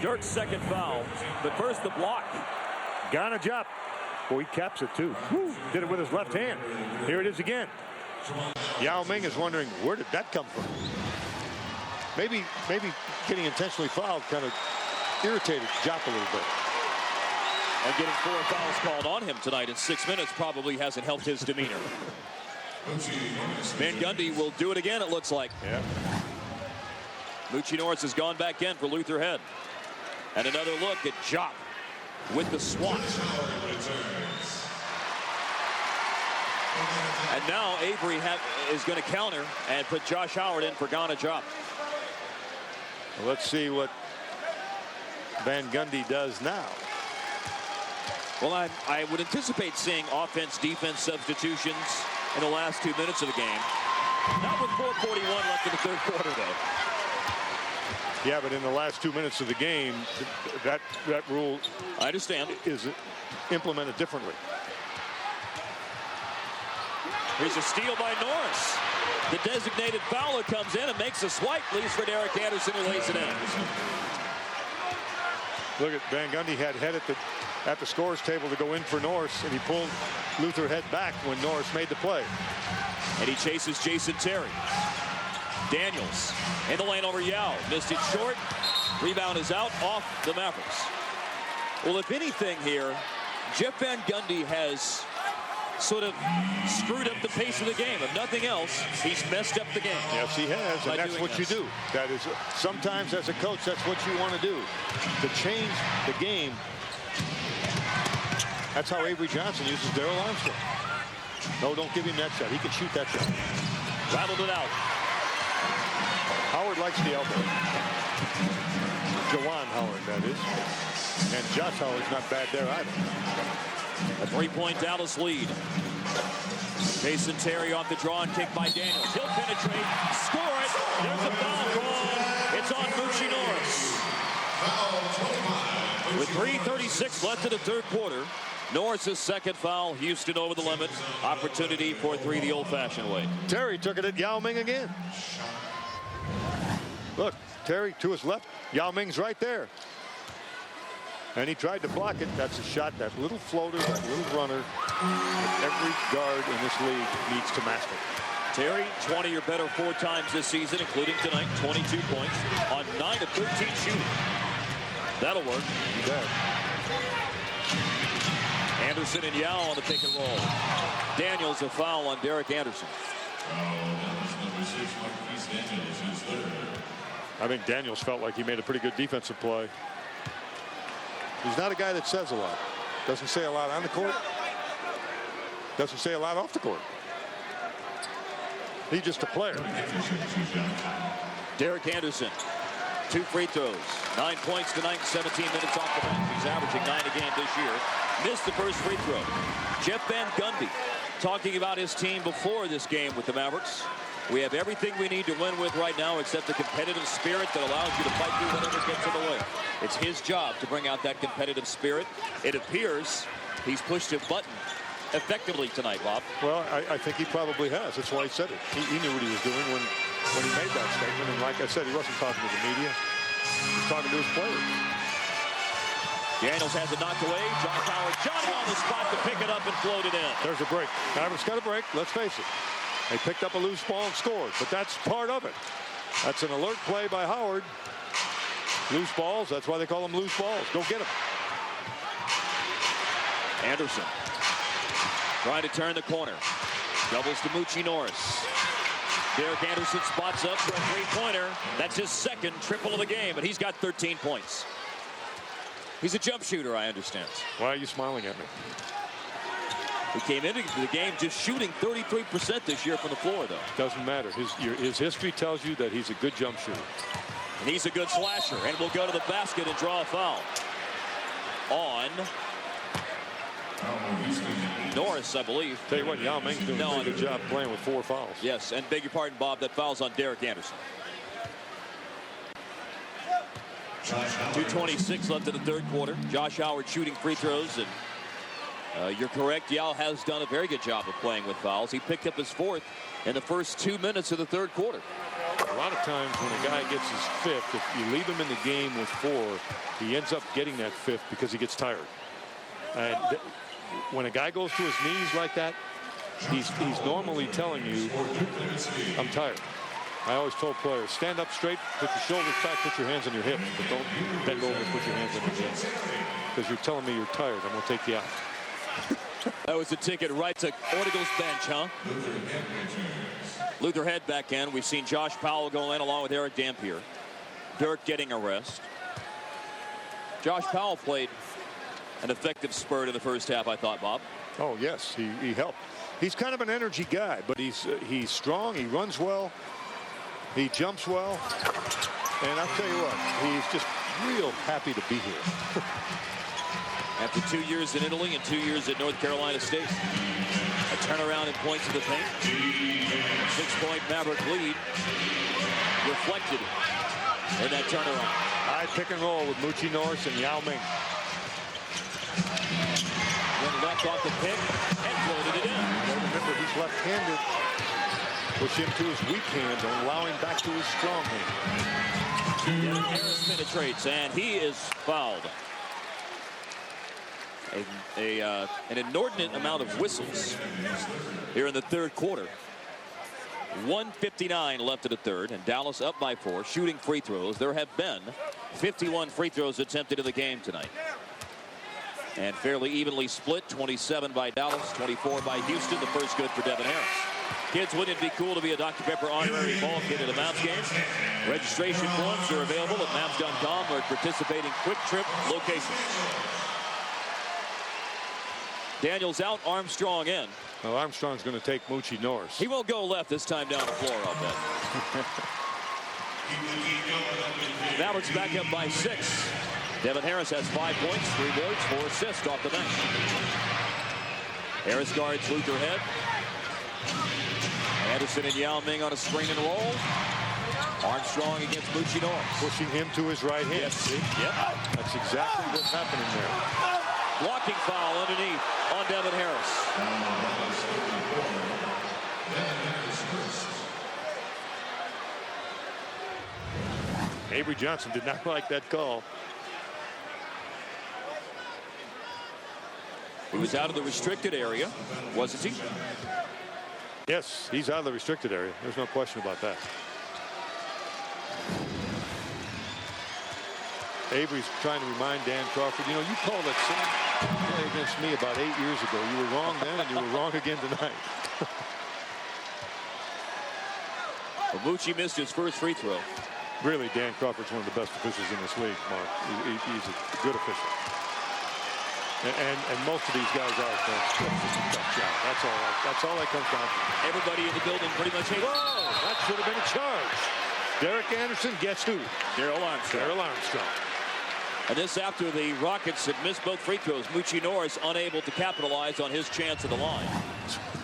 Dirk's 2nd foul, but first the block. Ghana Jop. Boy, he caps it too. Woo. Did it with his left hand. Here it is again. Yao Ming is wondering, where did that come from? Maybe getting intentionally fouled kind of irritated Jop a little bit. And getting 4 fouls called on him tonight in 6 minutes probably hasn't helped his demeanor. Van Gundy will do it again, it looks like. Yeah. Moochie Norris has gone back in for Luther Head. And another look at Jop with the swat. And now Avery is going to counter and put Josh Howard in for Ghana Jop. Well, let's see what Van Gundy does now. Well, I would anticipate seeing offense-defense substitutions in the last 2 minutes of the game. Not with 4:41 left in the 3rd quarter, though. Yeah, but in the last 2 minutes of the game, that rule, I understand, is implemented differently. Here's a steal by Norris. The designated fouler comes in and makes a swipe, leaves for Derek Anderson, who lays it in. Look at Van Gundy had Head at the scores table to go in for Norris, and he pulled Luther Head back when Norris made the play. And he chases Jason Terry. Daniels in the lane over Yao. Missed it short. Rebound is out off the Mavericks. Well, if anything here, Jeff Van Gundy has sort of screwed up the pace of the game. If nothing else, he's messed up the game. Yes, he has, and that's what you do. That is, sometimes as a coach, that's what you want to do, to change the game. That's how Avery Johnson uses Darrell Armstrong. No, don't give him that shot. He can shoot that shot. Rattled it out. Howard likes the elbow. Jawan Howard, that is. And Josh Howard's not bad there either. A 3-point Dallas lead. Jason Terry off the draw and kick by Daniels. He'll penetrate, score it. There's a foul call. It's on Moochie Norris. With 3:36 left in the third quarter, Norris's second foul. Houston over the limit. Opportunity for 3 the old-fashioned way. Terry took it at Yao Ming again. Look, Terry to his left. Yao Ming's right there. And he tried to block it. That's a shot, that little floater, that little runner that every guard in this league needs to master. Terry, 20 or better 4 times this season, including tonight, 22 points on 9 of 13 shooting. That'll work. You bet. Anderson and Yao on the pick and roll. Daniels a foul on Derek Anderson. I think Daniels felt like he made a pretty good defensive play. He's not a guy that says a lot. Doesn't say a lot on the court. Doesn't say a lot off the court. He's just a player. Derek Anderson, 2 free throws, 9 points tonight, 17 minutes off the bench. He's averaging 9 a game this year. Missed the first free throw. Jeff Van Gundy talking about his team before this game with the Mavericks. We have everything we need to win with right now except the competitive spirit that allows you to fight through whatever gets in the way. It's his job to bring out that competitive spirit. It appears he's pushed a button effectively tonight, Bob. Well, I think he probably has. That's why he said it. He knew what he was doing when he made that statement. And like I said, he wasn't talking to the media. He was talking to his players. Daniels has it knocked away. Josh Howard, Johnny on the spot to pick it up and float it in. There's a break. Mavericks got a break. Let's face it. They picked up a loose ball and scored, but that's part of it. That's an alert play by Howard. Loose balls, that's why they call them loose balls. Go get them. Anderson trying to turn the corner. Doubles to Moochie Norris. Derek Anderson spots up for a 3-pointer. That's his second triple of the game, and he's got 13 points. He's a jump shooter, I understand. Why are you smiling at me? He came into the game just shooting 33% this year from the floor, though. Doesn't matter. His history tells you that he's a good jump shooter. And he's a good slasher, and will go to the basket and draw a foul on Norris, I believe. Tell you what, Yao Ming's doing a good job playing with 4 fouls. Yes, and beg your pardon, Bob, that foul's on Derek Anderson. 2:26 left in the third quarter. Josh Howard shooting free throws, and you're correct. Yao has done a very good job of playing with fouls. He picked up his 4th in the first 2 minutes of the third quarter. A lot of times when a guy gets his 5th, if you leave him in the game with 4, he ends up getting that 5th because he gets tired. And when a guy goes to his knees like that, he's normally telling you, I'm tired. I always told players, stand up straight, put your shoulders back, put your hands on your hips, but don't bend over and put your hands on your hips. Because you're telling me you're tired. I'm going to take you out. That was a ticket right to Ortigal's bench, huh? Luther Head back in. We've seen Josh Powell go in along with Eric Dampier. Dirk getting a rest. Josh Powell played an effective spurt in the first half, I thought, Bob. Oh, yes, he helped. He's kind of an energy guy, but he's strong. He runs well. He jumps well. And I'll tell you what, he's just real happy to be here. After 2 years in Italy and 2 years at North Carolina State. A turnaround in points in the paint. 6-point Maverick lead reflected in that turnaround. High pick and roll with Moochie Norris and Yao Ming. Then left off the pick and floated it in. Well, remember, he's left-handed. Push him to his weak hand. Don't allow him back to his strong hand. Harris penetrates, and he is fouled. An inordinate amount of whistles here in the third quarter. 1:59 left in the third, and Dallas up by 4, shooting free throws. There have been 51 free throws attempted in the game tonight. And fairly evenly split, 27 by Dallas, 24 by Houston. The first good for Devin Harris. Kids, wouldn't it be cool to be a Dr. Pepper honorary ball kid at a Mavs game? Registration forms are available at Mavs.com or at participating Quick Trip locations. Daniels out, Armstrong in. Well, Armstrong's going to take Moochie Norris. He won't go left this time down the floor, I'll bet. Mavericks back up by 6. Devin Harris has 5 points, 3 boards, 4 assists off the bench. Harris guards Luther Head. Anderson and Yao Ming on a screen and roll. Armstrong against Moochie Norris. Pushing him to his right hand. Yes. See? Yep. That's exactly what's happening there. Blocking foul underneath on Devin Harris. Avery Johnson did not like that call. He was out of the restricted area, wasn't he? Yes, he's out of the restricted area. There's no question about that. Avery's trying to remind Dan Crawford, you know, you called that same play against me about 8 years ago. You were wrong then, and you were wrong again tonight. Well, Moochie missed his first free throw. Really, Dan Crawford's one of the best officials in this league, Mark. He's a good official. And most of these guys are. That's all that comes down to. Everybody in the building pretty much hates. Whoa, that should have been a charge. Derek Anderson, guess who? Darrell Armstrong. Darrell Armstrong. And this after the Rockets had missed both free throws. Moochie Norris unable to capitalize on his chance at the line.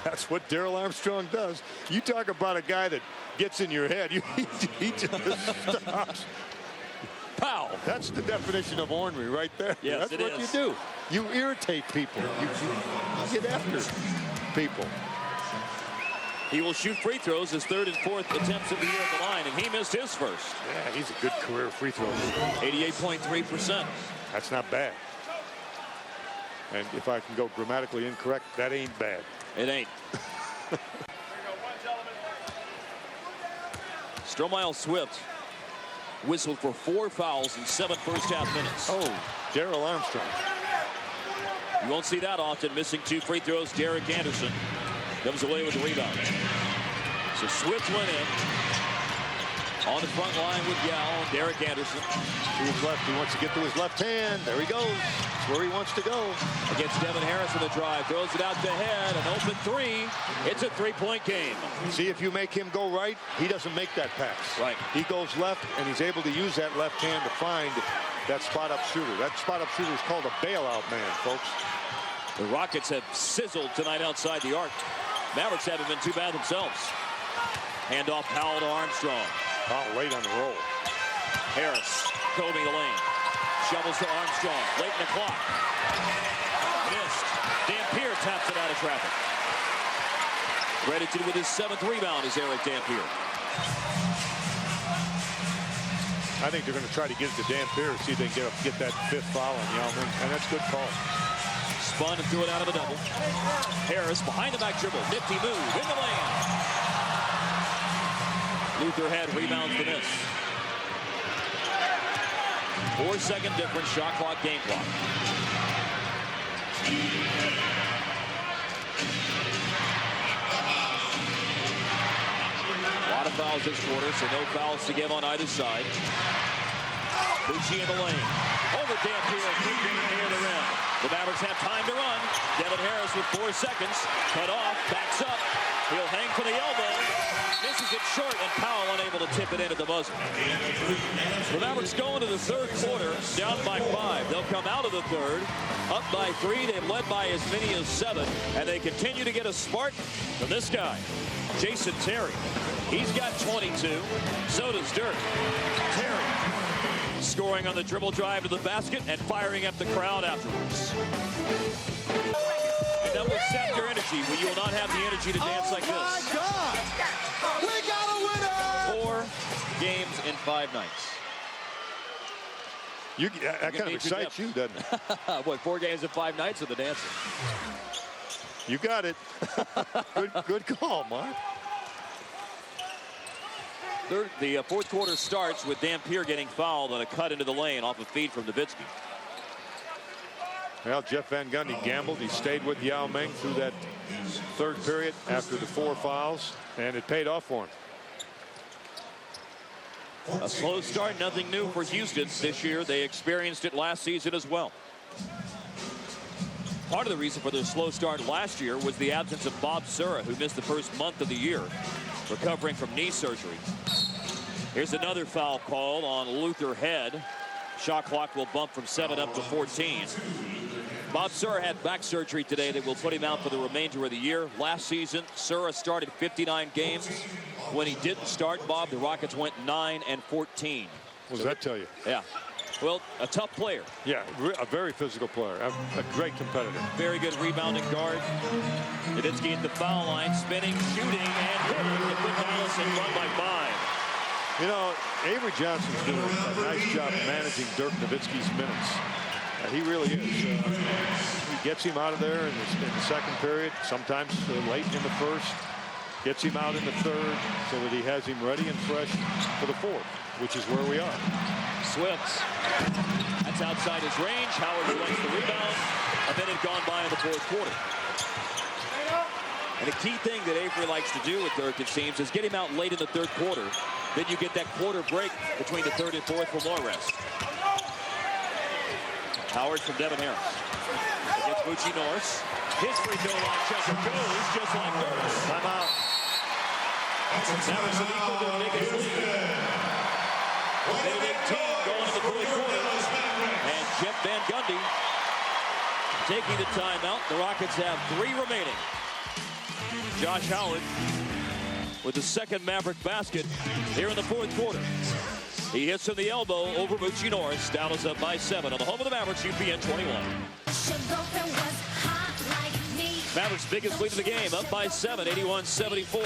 That's what Darrell Armstrong does. You talk about a guy that gets in your head. He just stops. Pow! That's the definition of ornery right there. Yes, That's what you do. You irritate people. You get after people. He will shoot free throws, his 3rd and 4th attempts of the year at the line, and he missed his first. Yeah, he's a good career free throw. 88.3%. That's not bad. And if I can go grammatically incorrect, that ain't bad. It ain't. Stromile Swift whistled for 4 fouls in 7 first-half minutes. Oh, Darrell Armstrong. You won't see that often. Missing 2 free throws. Derek Anderson comes away with the rebound. So Swift went in. On the front line with Yao and Derek Anderson. To his left. He wants to get to his left hand. There he goes. That's where he wants to go. Against Devin Harris in the drive. Throws it out to Head. An open 3. It's a 3-point game. See, if you make him go right, he doesn't make that pass. Right. He goes left, and he's able to use that left hand to find that spot-up shooter. That spot-up shooter is called a bailout man, folks. The Rockets have sizzled tonight outside the arc. Mavericks haven't been too bad themselves. Handoff Powell to Armstrong. Powell late on the roll. Harris combing the lane. Shovels to Armstrong. Late in the clock. Missed. Dampier taps it out of traffic. Credited with his 7th rebound is Eric Dampier. I think they're going to try to get it to Dampier, see if they can get that 5th foul on Yao Ming, and that's a good call. Spun and threw it out of the double. Harris behind the back dribble. Nifty move in the lane. Luther Head rebounds the miss. 4-second difference. Shot clock, game clock. A lot of fouls this quarter, so no fouls to give on either side. Moochie in the lane. Over Dampier, near the rim. The Mavericks have time to run. Devin Harris with 4 seconds. Cut off, backs up. He'll hang for the elbow. Misses it short, and Powell unable to tip it in at the buzzer. The Mavericks go into the 3rd quarter, down by 5. They'll come out of the 3rd, up by 3. They've led by as many as 7, and they continue to get a spark from this guy, Jason Terry. He's got 22. So does Dirk. Terry scoring on the dribble drive to the basket and firing up the crowd afterwards. And that will sap your energy, but you will not have the energy to dance like this. Oh, my God! We got a winner! 4 games in 5 nights. That kind of excites you, doesn't it? What, 4 games in 5 nights of the dancing? You got it. Good call, Mark. The 4th quarter starts with Dampier getting fouled on a cut into the lane off a feed from Nowitzki. Well, Jeff Van Gundy gambled. He stayed with Yao Ming through that 3rd period after the 4 fouls, and it paid off for him. A slow start, nothing new for Houston this year. They experienced it last season as well. part of the reason for their slow start last year was the absence of Bob Sura, who missed the first month of the year, recovering from knee surgery. Here's another foul call on Luther Head. Shot clock will bump from 7 up to 14. Bob Sura had back surgery today that will put him out for the remainder of the year. Last season, Sura started 59 games. When he didn't start, Bob, the Rockets went 9 and 14. What does that tell you? Yeah. Well, a tough player. Yeah, a very physical player. A great competitor. Very good rebounding guard. Nowitzki at the foul line, spinning, shooting, and hitting to put Dallas in front by 5. You know, Avery Johnson's doing a nice job managing Dirk Nowitzki's minutes. He really is. He gets him out of there in the second period, sometimes late in the first. Gets him out in the third so that he has him ready and fresh for the fourth, which is where we are. Swifts. That's outside his range. Howard wins the rebound. A minute gone by in the fourth quarter. And the key thing that Avery likes to do with Dirk, it seems, is get him out late in the third quarter. Then you get that quarter break between the third and fourth for more rest. Howard from Devin Harris. Against Bucci Norris. His free throw line jumper goes just like Norris. Timeout. Mavericks have equaled their biggest lead. Minute 18 going to the fourth quarter. And Jeff Van Gundy taking the timeout. The Rockets have 3 remaining. Josh Howard with the second Maverick basket here in the fourth quarter. He hits from the elbow over Bucci Norris. Dallas up by 7 on the home of the Mavericks, UPN 21. Mavericks' biggest lead of the game, up by 7, 81-74.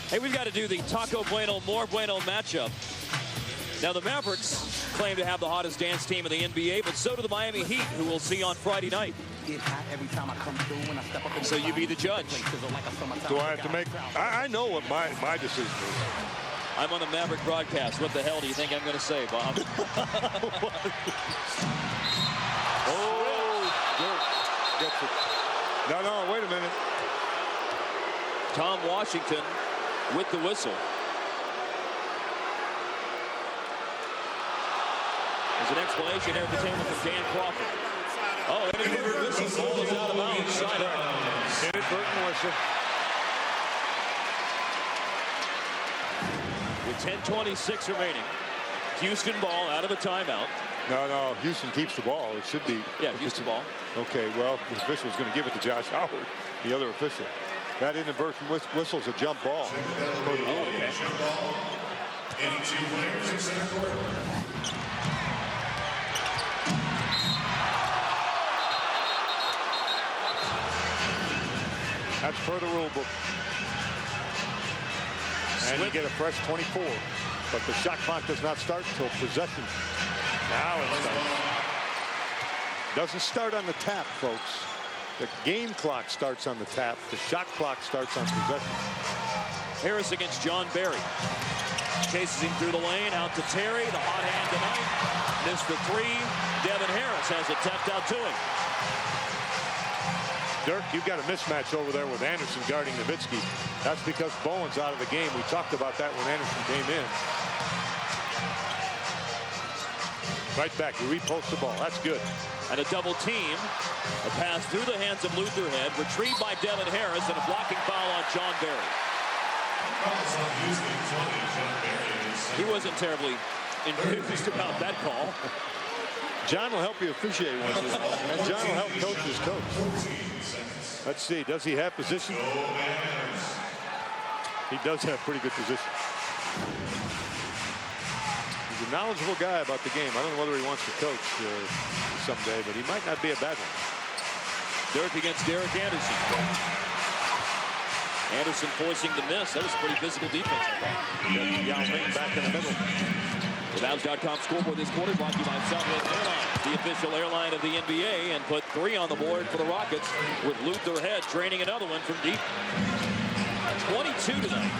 Hey, we've got to do the Taco Bueno, More Bueno matchup. Now, the Mavericks claim to have the hottest dance team in the NBA, but so do the Miami Heat, who we'll see on Friday night. So you be the judge. Do I have to make? I know what my decision is. I'm on the Maverick broadcast. What the hell do you think I'm going to say, Bob? Oh, gets it. No, wait a minute. Tom Washington with the whistle. There's an explanation there at the table from Dan Crawford. Oh, inadvertent whistle. Ball is out of bounds. Side up. Inadvertent whistle. With 10:26 remaining. Houston ball out of a timeout. No, Houston keeps the ball. It should be. Yeah, Houston ball. Okay, well, the official is going to give it to Josh Howard, the other official. That inadvertent whistle is a jump ball. Oh, okay. That's per the rule book. And you get a fresh 24. But the shot clock does not start until possession. Now it starts. Doesn't start on the tap, folks. The game clock starts on the tap. The shot clock starts on possession. Harris against John Barry. Chases him through the lane, out to Terry. The hot hand tonight. Missed the 3. Devin Harris has it tapped out to him. Dirk, you've got a mismatch over there with Anderson guarding Nowitzki. That's because Bowen's out of the game. We talked about that when Anderson came in. Right back, you repost the ball. That's good. And a double team. A pass through the hands of Luther Head. Retrieved by Devin Harris, and a blocking foul on John Barry. He wasn't terribly enthused about that call. John will help you officiate once in a while, and John will help coach his coach. Let's see, does he have position? He does have pretty good position. He's a knowledgeable guy about the game. I don't know whether he wants to coach someday, but he might not be a bad one. Dirk against Derek Anderson. Anderson forcing the miss. That was pretty physical defense. Yao20p back in the middle. The Mavs.com scoreboard this quarter brought to you by Southwest Airlines, the official airline of the NBA, and put 3 on the board for the Rockets with Luther Head draining another one from deep. 22 tonight.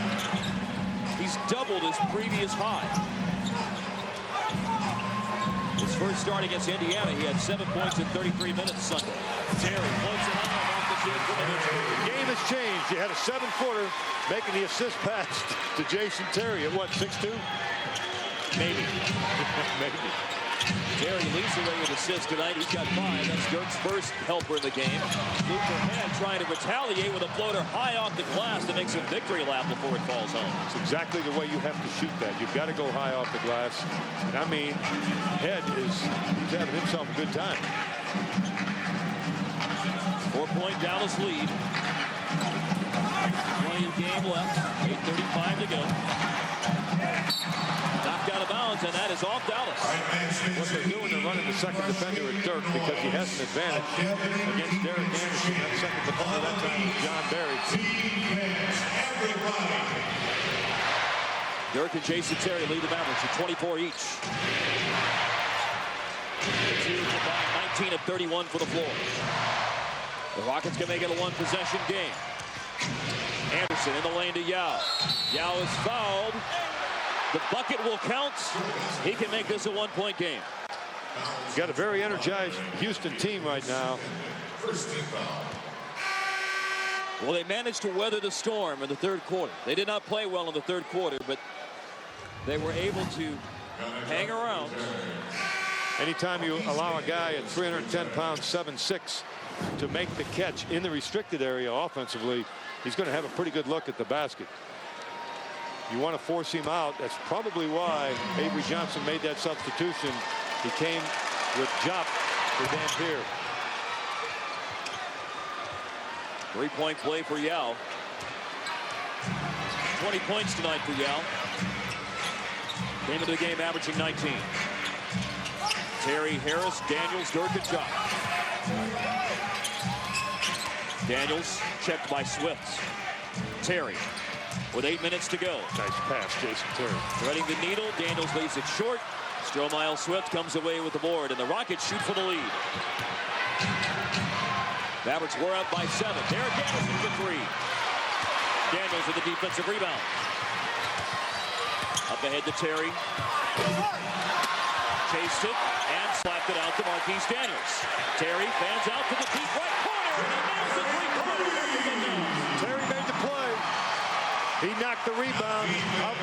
He's doubled his previous high. His first start against Indiana, he had 7 points in 33 minutes Sunday. Terry points it home off the shoot from The game has changed. You had a 7-footer making the assist pass to Jason Terry at what, 6'2"? Maybe. Maybe. Terry leads the way with assists tonight. He's got 5. That's Dirk's first helper in the game. Luther Head trying to retaliate with a floater high off the glass that makes a victory lap before it falls home. It's exactly the way you have to shoot that. You've got to go high off the glass. And I mean, Head he's having himself a good time. 4-point Dallas lead. 20 game left. 8:35 to go. Knocked out of bounds, and that is off Dallas. What they're doing, they're running the second defender at Dirk because he has an advantage against Derek Anderson. That second defender that time was John Barry. Dirk and Jason Terry lead the Mavericks at 24 each. The two combined 19 of 31 for the floor. The Rockets can make it a one-possession game. Anderson in the lane to Yao. Yao is fouled. The bucket will count. He can make this a one-point game. He's got a very energized Houston team right now. Well, they managed to weather the storm in the third quarter. They did not play well in the third quarter, but they were able to hang around. Anytime you allow a guy at 310 pounds, 7'6", to make the catch in the restricted area offensively, he's going to have a pretty good look at the basket. You want to force him out. That's probably why Avery Johnson made that substitution. He came with Jop for Dampier. 3-point play for Yao. 20 points tonight for Yao. Came into the game averaging 19. Terry, Harris, Daniels, Dirk, and Jop. Daniels checked by Swift. Terry with 8 minutes to go. Nice pass, Jason Terry. Threading the needle. Daniels leaves it short. Stromile Swift comes away with the board, and the Rockets shoot for the lead. Mavericks were up by 7. Derek Anderson for 3. Daniels with the defensive rebound. Up ahead to Terry. Chased it and slapped it out to Marquise Daniels. Terry fans out to the deep right corner, and he nails the three-pointer. Terry made the play. He knocked the rebound up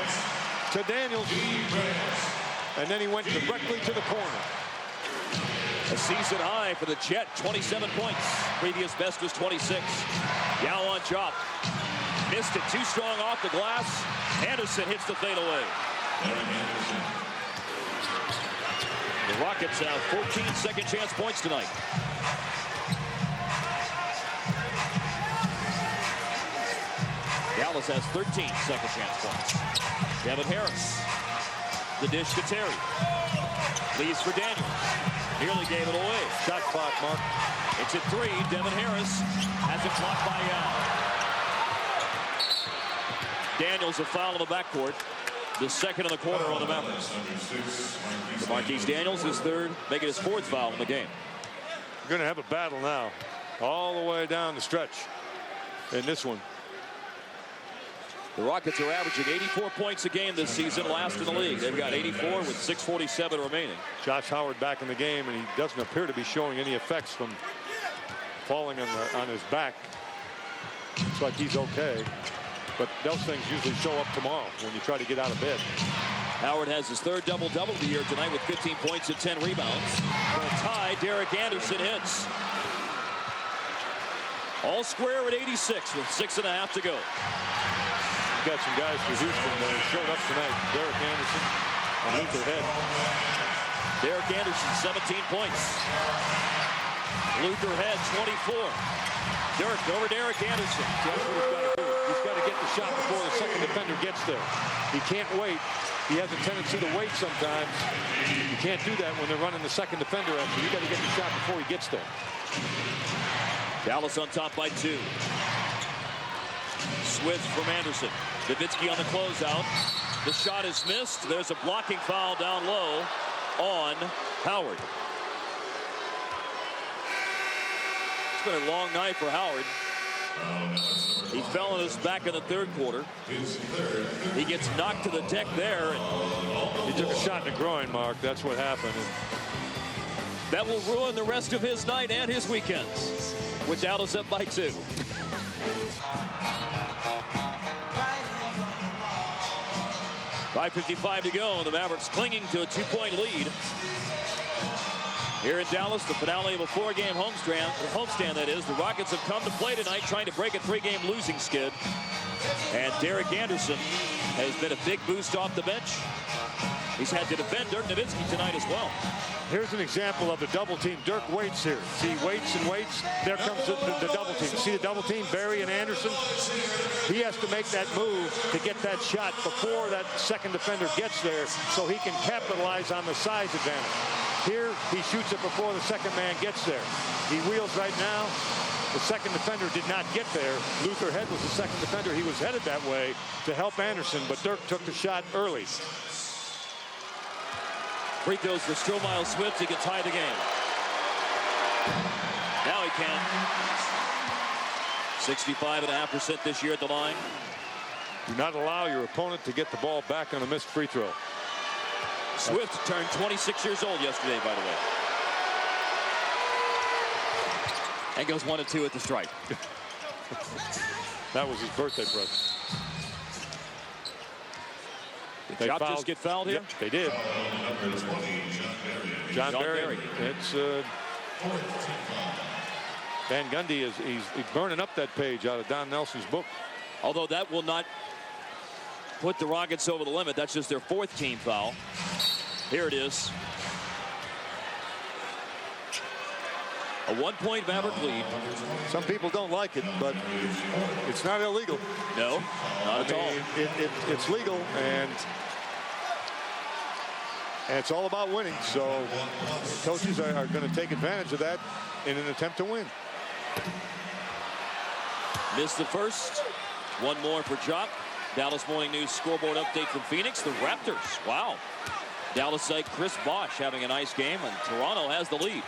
to Daniels, and then he went directly to the corner. A season high for the Jet, 27 points. Previous best was 26. Yao on Jop. Missed it, too strong off the glass. Anderson hits the fadeaway. The Rockets have 14 second chance points tonight. Dallas has 13 second chance points. Devin Harris. The dish to Terry. Leaves for Daniels. Nearly gave it away. Shot clock, Mark. It's at 3. Devin Harris has it blocked by Yao. Daniels a foul in the backcourt. The second in the quarter on the Mavericks. Marquise Daniels is third, making his 4th foul in the game. We're going to have a battle now, all the way down the stretch in this one. The Rockets are averaging 84 points a game this season, last in the league. They've got 84 with 6:47 remaining. Josh Howard back in the game, and he doesn't appear to be showing any effects from falling on his back. Looks like he's okay. But those things usually show up tomorrow when you try to get out of bed. Howard has his 3rd double-double of the year tonight with 15 points and 10 rebounds. For a tie, Derek Anderson hits. All square at 86 with 6.5 to go. We've got some guys for Houston that showed up tonight. Derek Anderson and Luther Head. Derek Anderson, 17 points. Luther Head, 24. Dirk over Derek Anderson. That's what he's got to do. He's got to get the shot before the second defender gets there. He can't wait. He has a tendency to wait sometimes. You can't do that when they're running the second defender at you. You got to get the shot before he gets there. Dallas on top by 2. Swift from Anderson. Nowitzki on the closeout. The shot is missed. There's a blocking foul down low on Howard. It's been a long night for Howard. He fell on his back in the third quarter. He gets knocked to the deck there. He took a shot in the groin, Mark. That's what happened. That will ruin the rest of his night and his weekends. With Dallas up by 2. .555 to go. The Mavericks clinging to a 2-point lead. Here in Dallas, the finale of a 4-game homestand, that is. The Rockets have come to play tonight trying to break a 3-game losing skid. And Derek Anderson has been a big boost off the bench. He's had to defend Dirk Nowitzki tonight as well. Here's an example of the double team. Dirk waits here. See, waits and waits. There comes the double team. See the double team, Barry and Anderson? He has to make that move to get that shot before that second defender gets there so he can capitalize on the size advantage. Here, he shoots it before the second man gets there. He wheels right now. The second defender did not get there. Luther Head was the second defender. He was headed that way to help Anderson, but Dirk took the shot early. Free throws for Stromile Swift. He can tie the game. Now he can. 65.5% this year at the line. Do not allow your opponent to get the ball back on a missed free throw. Swift turned 26 years old yesterday, by the way. And goes 1 and 2 at the stripe. That was his birthday present. Did Chop just get fouled here? Yep, they did. John Barry. It's Van Gundy he's burning up that page out of Don Nelson's book. Although that will not put the Rockets over the limit. That's just their 4th team foul. Here it is. A 1-point Maverick lead. Some people don't like it, but it's not illegal. No, not at all. It's legal, and it's all about winning. So coaches are going to take advantage of that in an attempt to win. Missed the first. One more for Chop. Dallas Morning News scoreboard update from Phoenix. The Raptors. Wow. Dallas site Chris Bosh having a nice game, and Toronto has the lead.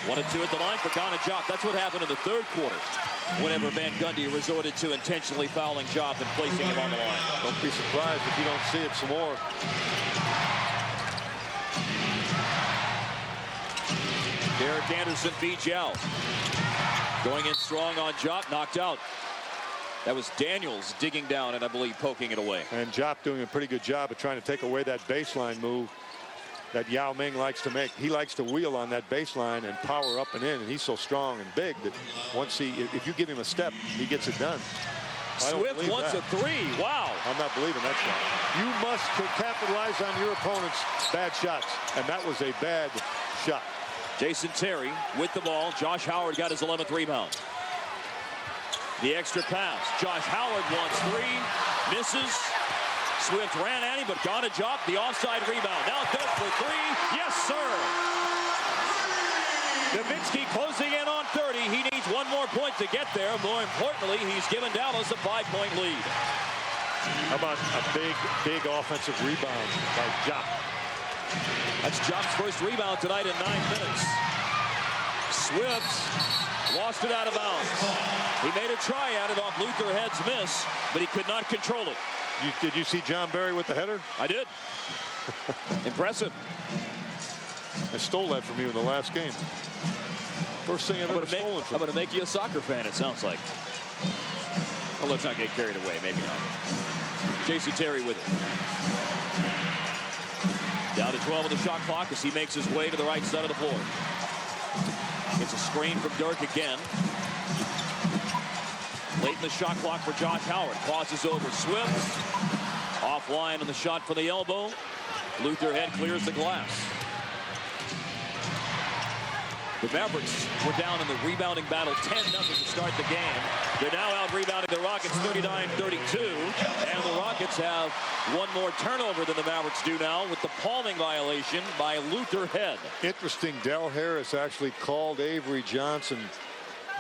1 and 2 at the line for Ghana Diop. That's what happened in the 3rd quarter. Whenever Van Gundy resorted to intentionally fouling Diop and placing him on the line. Don't be surprised if you don't see it some more. Derek Anderson beats Yao. Going in strong on Diop, knocked out. That was Daniels digging down and I believe poking it away. And Diop doing a pretty good job of trying to take away that baseline move that Yao Ming likes to make. He likes to wheel on that baseline and power up and in, and he's so strong and big that once if you give him a step, he gets it done. Swift wants a 3. Wow. I'm not believing that shot. You must capitalize on your opponent's bad shots, and that was a bad shot. Jason Terry with the ball. Josh Howard got his 11th rebound. The extra pass. Josh Howard wants 3. Misses. Swift ran at him, but Ghana Diop, the offside rebound. Now Dirk for 3. Yes, sir. Nowitzki closing in on 30. He needs 1 more point to get there. More importantly, he's given Dallas a 5-point lead. How about a big offensive rebound by Diop? That's Diop's first rebound tonight in 9 minutes. Swift lost it out of bounds. He made a try at it off Luther Head's miss, but he could not control it. Did you see John Barry with the header? I did. Impressive. I stole that from you in the last game. First thing I've ever stolen from you. I'm going to make you a soccer fan, it sounds like. Well, let's not get carried away. Maybe not. Jason Terry with it. Down to 12 on the shot clock as he makes his way to the right side of the floor. It's a screen from Dirk again. Late in the shot clock for Josh Howard. Crosses over Swift. Offline on the shot for the elbow. Luther Head clears the glass. The Mavericks were down in the rebounding battle 10-0 to start the game. They're now out-rebounding the Rockets 39-32. And the Rockets have 1 more turnover than the Mavericks do now with the palming violation by Luther Head. Interesting, Del Harris actually called Avery Johnson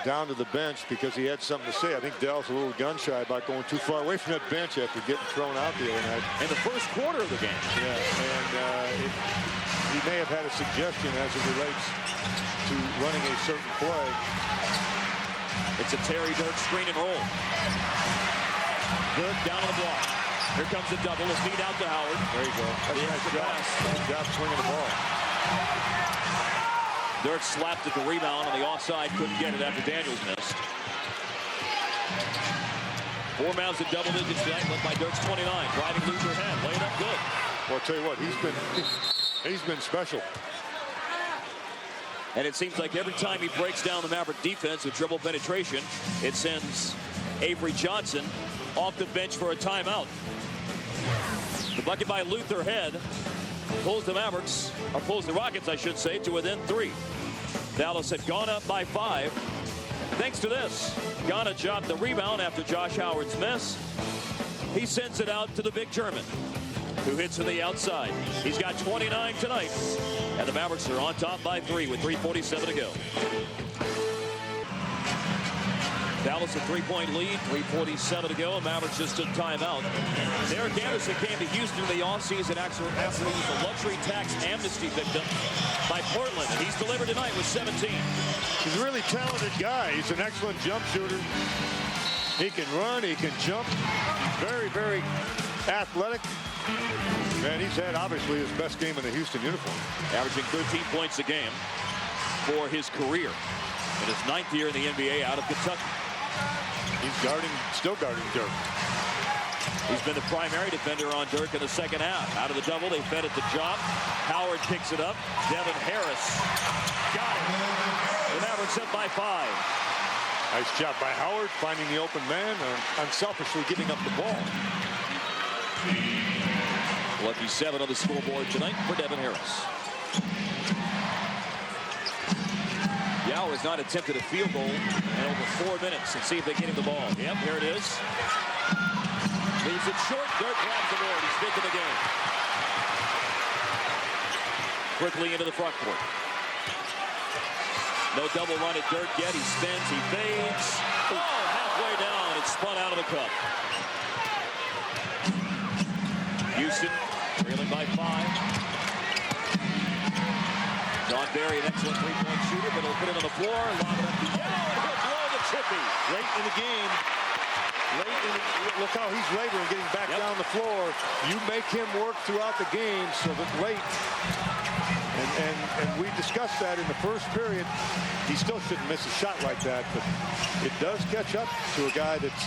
down to the bench because he had something to say. I think Del's a little gun-shy about going too far away from that bench after getting thrown out the other night. In the first quarter of the game. Yeah, and he may have had a suggestion as it relates to running a certain play. It's a Terry Dirk screen and roll. Dirk down on the block. Here comes the double. His feet out to Howard. There you go. That's a nice job swinging the ball. Dirk slapped at the rebound on the offside. Couldn't get it after Daniels missed. 4 Mavs in double digits tonight, led by Dirk's 29. Driving Luther Head. Laying up good. Well, I'll tell you what, he's been special. And it seems like every time he breaks down the Maverick defense with dribble penetration, it sends Avery Johnson off the bench for a timeout. The bucket by Luther Head pulls the Mavericks, or pulls the Rockets, I should say, to within 3. Dallas had gone up by 5. Thanks to this, Ghana chopped the rebound after Josh Howard's miss. He sends it out to the big German, who hits to the outside. He's got 29 tonight, and the Mavericks are on top by 3 with 3:47 to go. Dallas a 3-point lead, 3:47 to go. Mavericks just took timeout. Derek Anderson came to Houston in the offseason after he was a luxury tax amnesty victim by Portland. And he's delivered tonight with 17. He's a really talented guy. He's an excellent jump shooter. He can run, he can jump. Very, very athletic. And he's had, obviously, his best game in the Houston uniform. Averaging 13 points a game for his career. In his 9th year in the NBA out of Kentucky. He's still guarding Dirk. He's been the primary defender on Dirk in the second half. Out of the double, they fed it to Job. Howard picks it up. Devin Harris got it. The Mavericks up by 5. Nice job by Howard finding the open man and unselfishly giving up the ball. Lucky 7 on the scoreboard tonight for Devin Harris. Yao has not attempted a field goal in over 4 minutes. Let's see if they get him the ball. Yep, here it is. Leaves it short. Dirk grabs the board. He's 5th in the game. Quickly into the front court. No double run at Dirk yet. He spins. He fades. Oh, halfway down. It's spun out of the cup. Houston trailing by 5. John Barry, an excellent 3-point shooter, but he'll put it on the floor, lob it up to Yao, and he'll blow the chippy. Late in the game, look how he's laboring, getting back down the floor. You make him work throughout the game so that late, and we discussed that in the first period, he still shouldn't miss a shot like that, but it does catch up to a guy that's,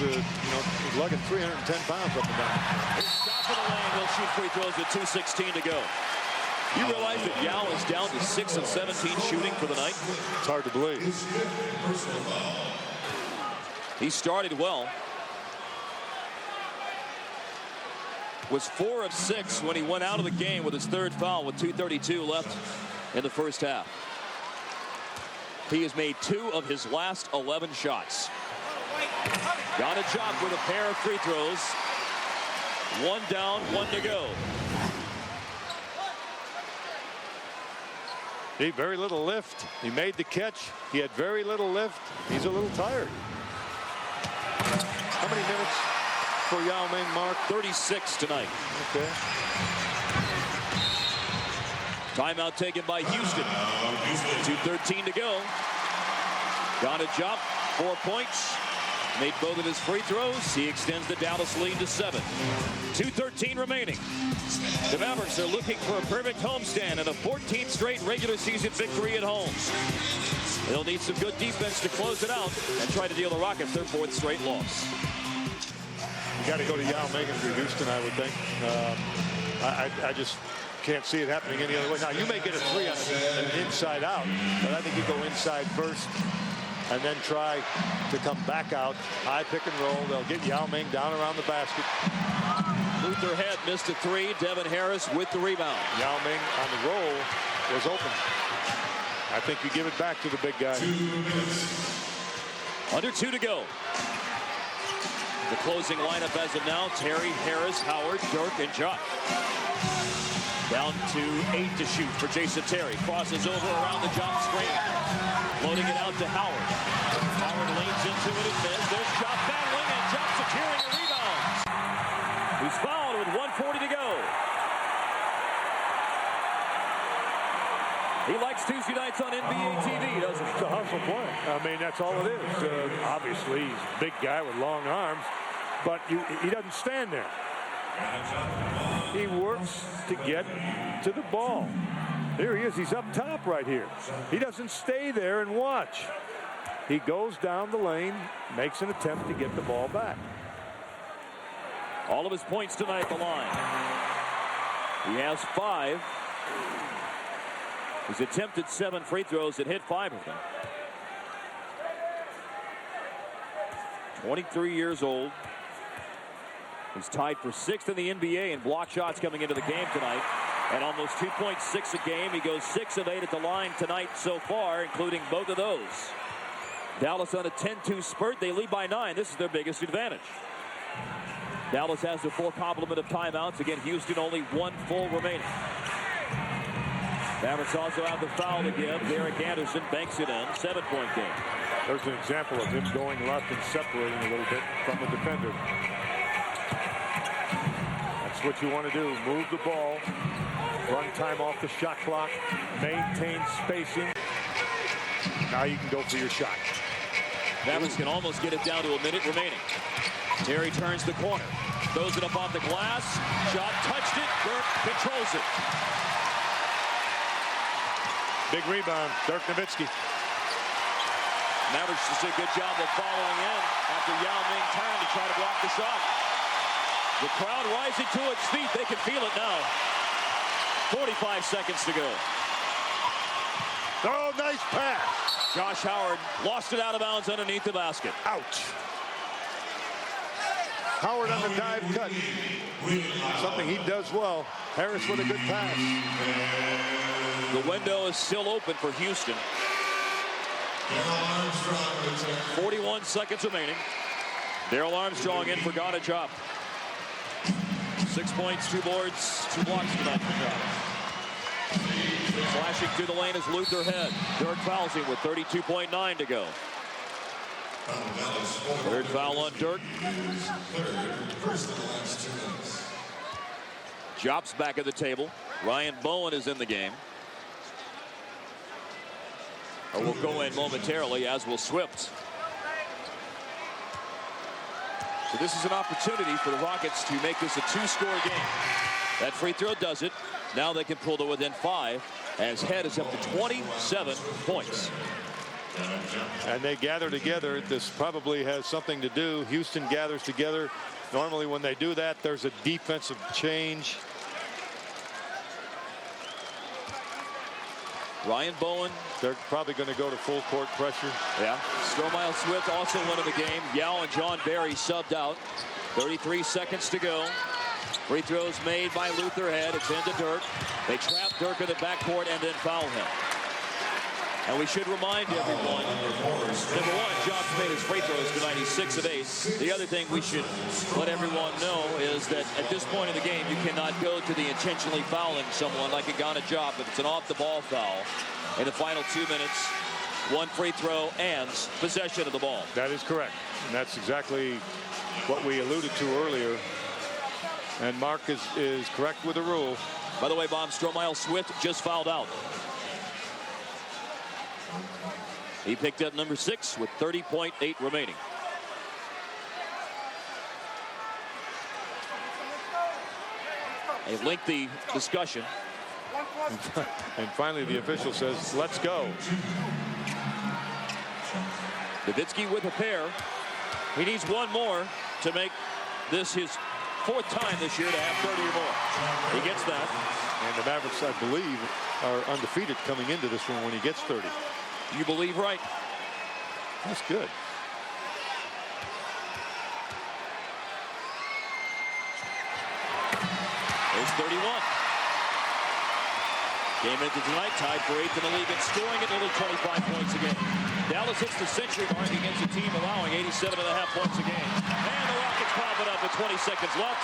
lugging 310 pounds up and down. He's top of the lane, he'll shoot free throws with 2:16 to go. You realize that Yao is down to 6 of 17 shooting for the night? It's hard to believe. He started well. Was 4 of 6 when he went out of the game with his 3rd foul with 2:32 left in the first half. He has made 2 of his last 11 shots. Got a job with a pair of free throws. 1 down, 1 to go. He very little lift. He made the catch. He had very little lift. He's a little tired. How many minutes for Yao Ming, Mark? 36 tonight. Okay. Timeout taken by Houston. 2:13 to go. Got a jump. 4 points. Made both of his free throws. He extends the Dallas lead to 7. 2:13 remaining. The Mavericks are looking for a perfect homestand and a 14th straight regular season victory at home. They'll need some good defense to close it out and try to deal the Rockets their 4th straight loss. You got to go to Yao Ming for Houston, I would think. I just can't see it happening any other way. Now, you may get a 3 on an inside out, but I think you go inside first and then try to come back out. High pick and roll. They'll get Yao Ming down around the basket. Luther Head missed a 3. Devin Harris with the rebound. Yao Ming on the roll was open. I think you give it back to the big guy. 2 minutes. Under 2 to go. The closing lineup as of now: Terry, Harris, Howard, Dirk, and Jock. Down to 8 to shoot for Jason Terry. Crosses over around the Jock screen. Loading it out to Howard. Howard leans into it and missed. There's Jock battling, and Jock securing the rebound. He's fouled with 1:40 to go. He likes Tuesday nights on NBA TV, doesn't he? It's a hustle play. I mean, that's all it is. Obviously, he's a big guy with long arms, but he doesn't stand there. He works to get to the ball. There he is. He's up top right here. He doesn't stay there and watch. He goes down the lane, makes an attempt to get the ball back. All of his points tonight at the line. He has 5. He's attempted 7 free throws and hit 5 of them. 23 years old. He's tied for 6th in the NBA in block shots coming into the game tonight. And almost 2.6 a game. He goes 6 of 8 at the line tonight so far, including both of those. Dallas on a 10-2 spurt. They lead by 9. This is their biggest advantage. Dallas has the full complement of timeouts. Again, Houston only 1 full remaining. Mavericks also have the foul to give. Derek Anderson banks it in. 7-point game. There's an example of him going left and separating a little bit from the defender. That's what you want to do. Move the ball. Run time off the shot clock. Maintain spacing. Now you can go for your shot. Mavericks can almost get it down to a minute remaining. Terry turns the corner. Throws it up off the glass. Shot touched it. Dirk controls it. Big rebound. Dirk Nowitzki. Mavericks just did a good job of following in after Yao Ming turned to try to block the shot. The crowd rising to its feet. They can feel it now. 45 seconds to go. Oh, nice pass. Josh Howard lost it out of bounds underneath the basket. Ouch. Howard on the dive cut. Something he does well. Harris with a good pass. The window is still open for Houston. 41 seconds remaining. Darrell Armstrong in for Ghana Job. 6 points, 2 boards, 2 blocks tonight for Job. Flashing through the lane is Luther Head. Dirk fouls him with 32.9 to go. Third foul on Dirk. Job's back at the table. Ryan Bowen is in the game. Or will go in momentarily, as will Swift. So this is an opportunity for the Rockets to make this a 2-score game. That free throw does it. Now they can pull to within 5 as Head is up to 27 points. And they gather together. This probably has something to do. Houston gathers together. Normally when they do that, there's a defensive change. Ryan Bowen. They're probably going to go to full court pressure. Yeah. Stromile Swift also went in the game. Yao and John Barry subbed out. 33 seconds to go. Free throws made by Luther Head. It's into Dirk. They trap Dirk in the backcourt and then foul him. And we should remind everyone, number one, Jobs made his free throws tonight. He's 6 of 8. The other thing we should let everyone know is that at this point in the game, you cannot go to the intentionally fouling someone like a Ghana Job if it's an off-the-ball foul. In the final 2 minutes, 1 free throw and possession of the ball. That is correct. And that's exactly what we alluded to earlier. And Mark is correct with the rule. By the way, Bob, Stromile Swift just fouled out. He picked up number 6 with 30.8 remaining. A lengthy discussion. And finally, the official says, let's go. Nowitzki with a pair. He needs 1 more to make this his 4th time this year to have 30 or more. He gets that. And the Mavericks, I believe, are undefeated coming into this one when he gets 30. You believe right. That's good. There's 31. Came into tonight, tied for 8th in the league in scoring at nearly 25 points a game. Dallas hits the century mark against a team allowing 87.5 points a game. And the Rockets pop it up with 20 seconds left.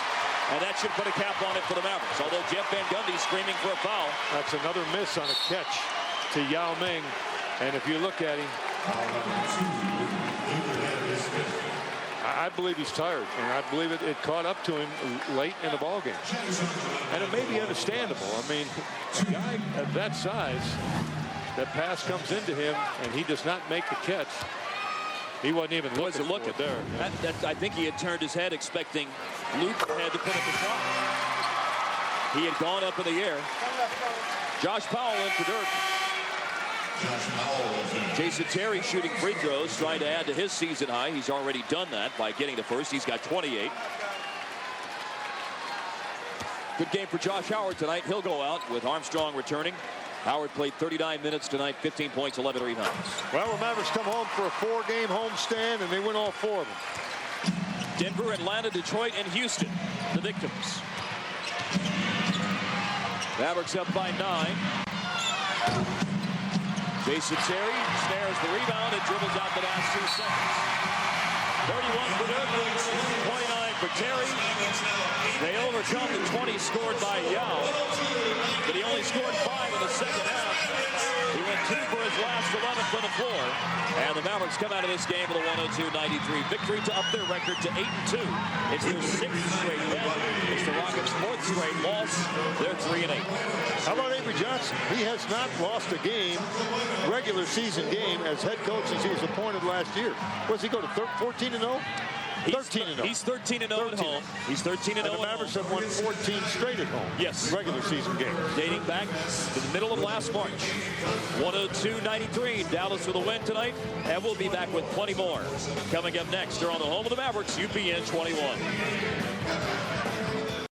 And that should put a cap on it for the Mavericks. Although Jeff Van Gundy screaming for a foul. That's another miss on a catch to Yao Ming. And if you look at him, I believe he's tired, and I believe it caught up to him late in the ballgame. And it may be understandable. I mean, a guy of that size, that pass comes into him, and he does not make the catch. He wasn't even looking there. I think he had turned his head expecting Luther Head to put up the shot. He had gone up in the air. Josh Powell in for Dirk. Jason Terry shooting free throws, trying to add to his season high. He's already done that by getting the first. He's got 28. Good game for Josh Howard tonight. He'll go out with Armstrong returning. Howard played 39 minutes tonight, 15 points, 11 rebounds. Well, the Mavericks come home for a 4-game homestand, and they win all 4 of them. Denver, Atlanta, Detroit, and Houston, the victims. Mavericks up by 9. Jason Terry snares the rebound and dribbles out the last 2 seconds. 31 for Dirk, 29 for Terry. They overcome the 20 scored by Yao, but he only scored 5 in the second half. He went 2 for his last 11 from the floor. And the Mavericks come out of this game with a 102-93 victory to up their record to 8-2. It's their 6th straight win. It's the Rockets' 4th straight loss. They're 3-8. How about Avery Johnson? He has not lost a game, regular season game, as head coach since he was appointed last year. What's he go to 14-0? 13-0. He's 13-0 at home. He's 13-0 at home. The Mavericks have won 14 straight at home. Yes. Regular season games. Dating back to the middle of last March. 102-93. Dallas with a win tonight. And we'll be back with plenty more. Coming up next, they're on the home of the Mavericks, UPN 21.